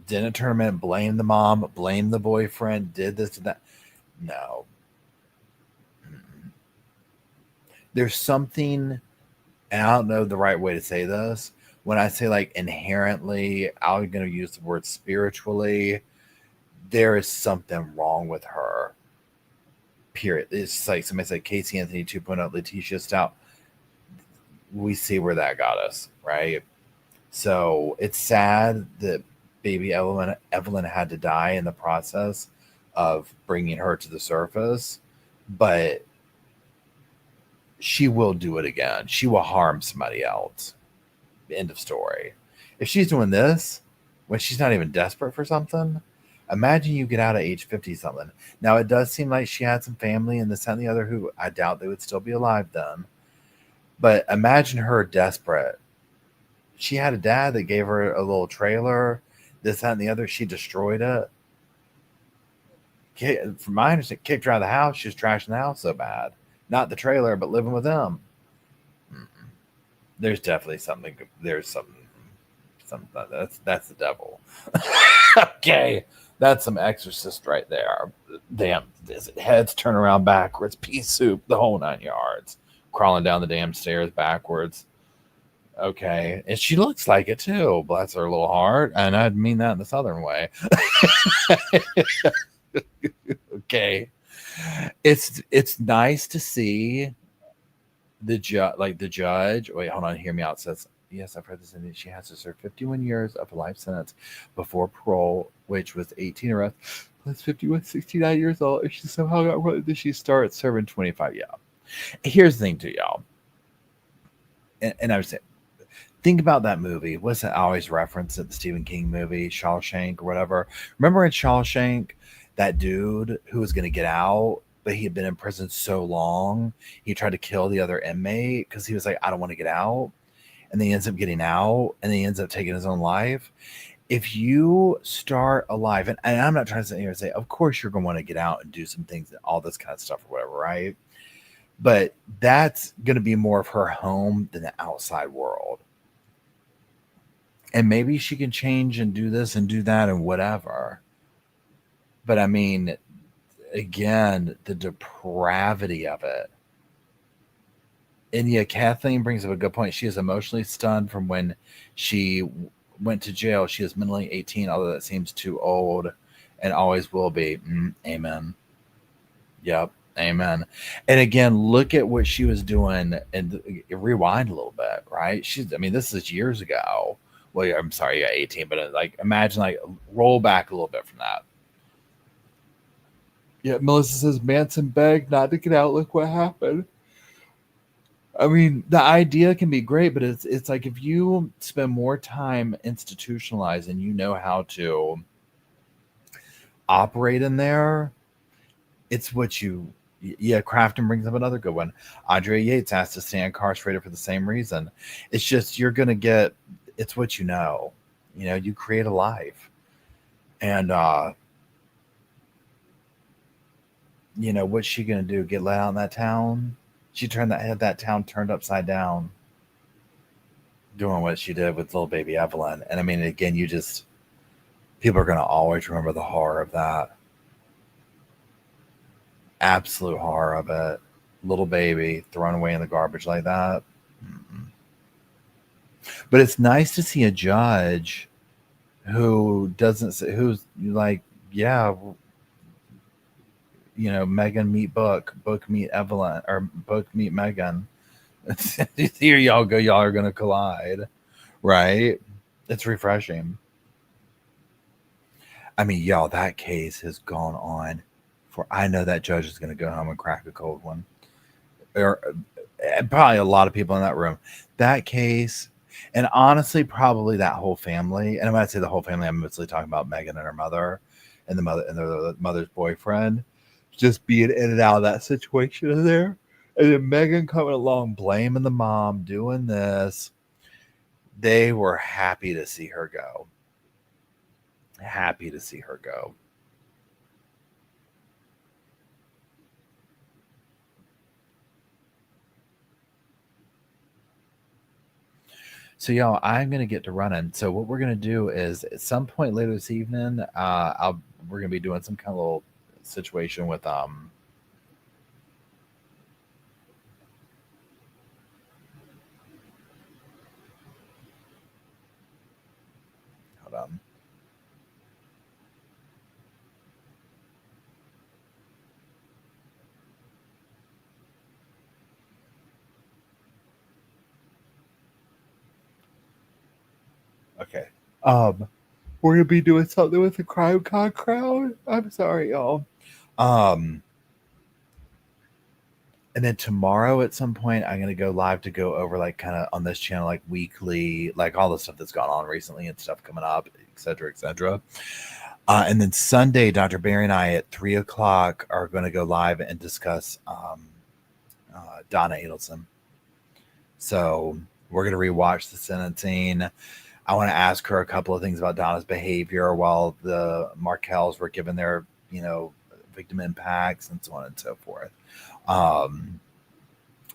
didn't turn him in, blame the mom, blame the boyfriend, did this and that. No. There's something, and I don't know the right way to say this. When I say like inherently, I'm going to use the word spiritually, there is something wrong with her. Period. It's like somebody said Casey Anthony 2.0, Letitia Stout. We see where that got us, right? So it's sad that baby Evelyn had to die in the process of bringing her to the surface, but she will do it again. She will harm somebody else. End of story. If she's doing this when she's not even desperate for something, imagine you get out at age 50 something. Now it does seem like she had some family and this and the other who I doubt they would still be alive then. But imagine her desperate. She had a dad that gave her a little trailer, this, that, and the other. She destroyed it. From my understanding, kicked her out of the house. She was trashing the house so bad. Not the trailer, but living with them. There's definitely something. There's something. That's the devil. Okay, that's some exorcist right there. Damn, is it heads turn around backwards, pea soup, the whole 9 yards, crawling down the damn stairs backwards. Okay, and she looks like it too. Bless her little heart, and I mean that in the southern way. Okay, it's nice to see the judge. Wait, hold on, hear me out. It says yes, I've heard this. And she has to serve 51 years of a life sentence before parole, which was 18 arrests plus 51, 69 years old. If she somehow got run, did she start serving 25? Yeah. Here's the thing, to y'all, and I would say, think about that movie. What's that always reference at the Stephen King movie, Shawshank or whatever? Remember in Shawshank, that dude who was going to get out, but he had been in prison so long, he tried to kill the other inmate because he was like, I don't want to get out. And then he ends up getting out, and then he ends up taking his own life. if you start alive, and I'm not trying to sit here and say, of course you're going to want to get out and do some things and all this kind of stuff or whatever, right? But that's going to be more of her home than the outside world. And maybe she can change and do this and do that and whatever. But I mean, again, the depravity of it. And yeah, Kathleen brings up a good point. She is emotionally stunned from when she went to jail. She is mentally 18, although that seems too old and always will be. Amen. Yep. Amen. And again, look at what she was doing and rewind a little bit, right? This is years ago. Well, I'm sorry, yeah, 18, but like, imagine, like, roll back a little bit from that. Yeah, Melissa says Manson begged not to get out. Look what happened. I mean, the idea can be great, but it's like if you spend more time institutionalized and you know how to operate in there, it's what you. Yeah, Crafton brings up another good one. Andrea Yates asked to stay incarcerated for the same reason. It's just you're gonna get. It's what you know. You know, you create a life, and you know what's she gonna do? Get let out in that town? She had that town turned upside down, doing what she did with little baby Evelyn. And I mean, again, people are gonna always remember the horror of that. Absolute horror of it. Little baby thrown away in the garbage like that. But it's nice to see a judge who's like, yeah, you know, Megan meet book meet Evelyn, or book meet Megan. Here y'all go, y'all are going to collide, right? It's refreshing. I mean, y'all, that case has gone on I know that judge is going to go home and crack a cold one. Or probably a lot of people in that room. That case, and honestly, probably that whole family. And when I say the whole family, I'm mostly talking about Megan and her mother, and the mother's boyfriend, just being in and out of that situation in there. And then Megan coming along, blaming the mom, doing this. They were happy to see her go. Happy to see her go. So y'all, I'm gonna get to running. So what we're gonna do is at some point later this evening, we're gonna be doing some kind of little situation with hold on. Okay. We're gonna be doing something with the CrimeCon crowd. I'm sorry, y'all. And then tomorrow at some point, I'm gonna go live to go over like kind of on this channel, like weekly, like all the stuff that's gone on recently and stuff coming up, et cetera, et cetera. And then Sunday, Dr. Barry and I at 3:00 are going to go live and discuss Donna Adelson. So we're going to rewatch the sentencing. I want to ask her a couple of things about Donna's behavior while the Markells were given their, you know, victim impacts and so on and so forth.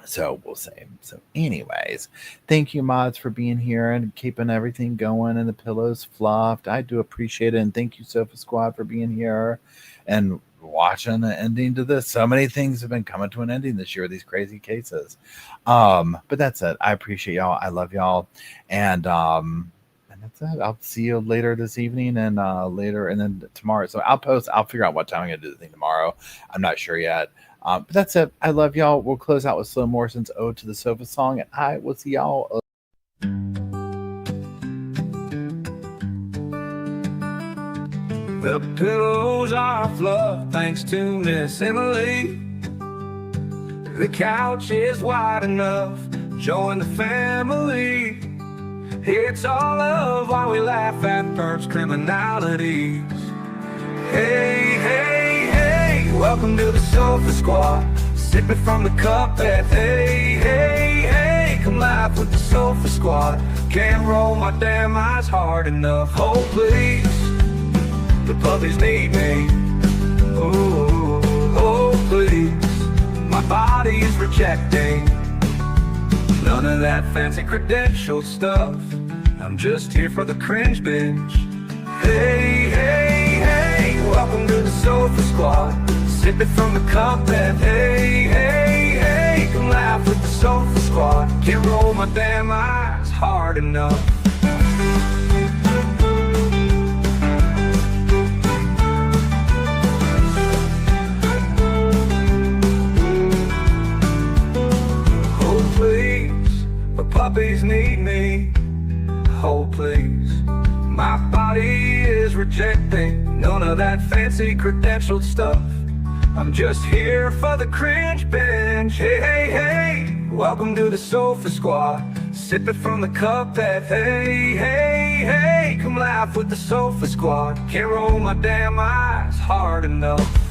So we'll see. So anyways, thank you, mods, for being here and keeping everything going and the pillows fluffed. I do appreciate it. And thank you, Sofa Squad, for being here and watching the ending to this. So many things have been coming to an ending this year, these crazy cases. But that's it. I appreciate y'all. I love y'all. And that's it. I'll see you later this evening and later and then tomorrow. So I'll figure out what time I'm going to do the thing tomorrow. I'm not sure yet. But that's it. I love y'all. We'll close out with Slow Morrison's Ode to the Sofa song, and I will see y'all. The pillows are fluffed thanks to Miss Emily. The couch is wide enough. Join the family. It's all love while we laugh at Perk's criminalities. Hey, hey, hey, welcome to the Sofa Squad. Sipping from the cup at hey, hey, hey, come laugh with the Sofa Squad. Can't roll my damn eyes hard enough. Oh please, the puppies need me. Ooh, oh please, my body is rejecting none of that fancy credential stuff. I'm just here for the cringe binge. Hey, hey, hey, welcome to the Sofa Squad. Sipping from the cup that hey, hey, hey, come laugh with the Sofa Squad. Can't roll my damn eyes hard enough. Oh please, the puppies need me. Oh please, my body is rejecting none of that fancy credentialed stuff. I'm just here for the cringe binge. Hey, hey, hey, welcome to the Sofa Squad. Sipping from the cup that hey, hey, hey, come laugh with the Sofa Squad. Can't roll my damn eyes hard enough.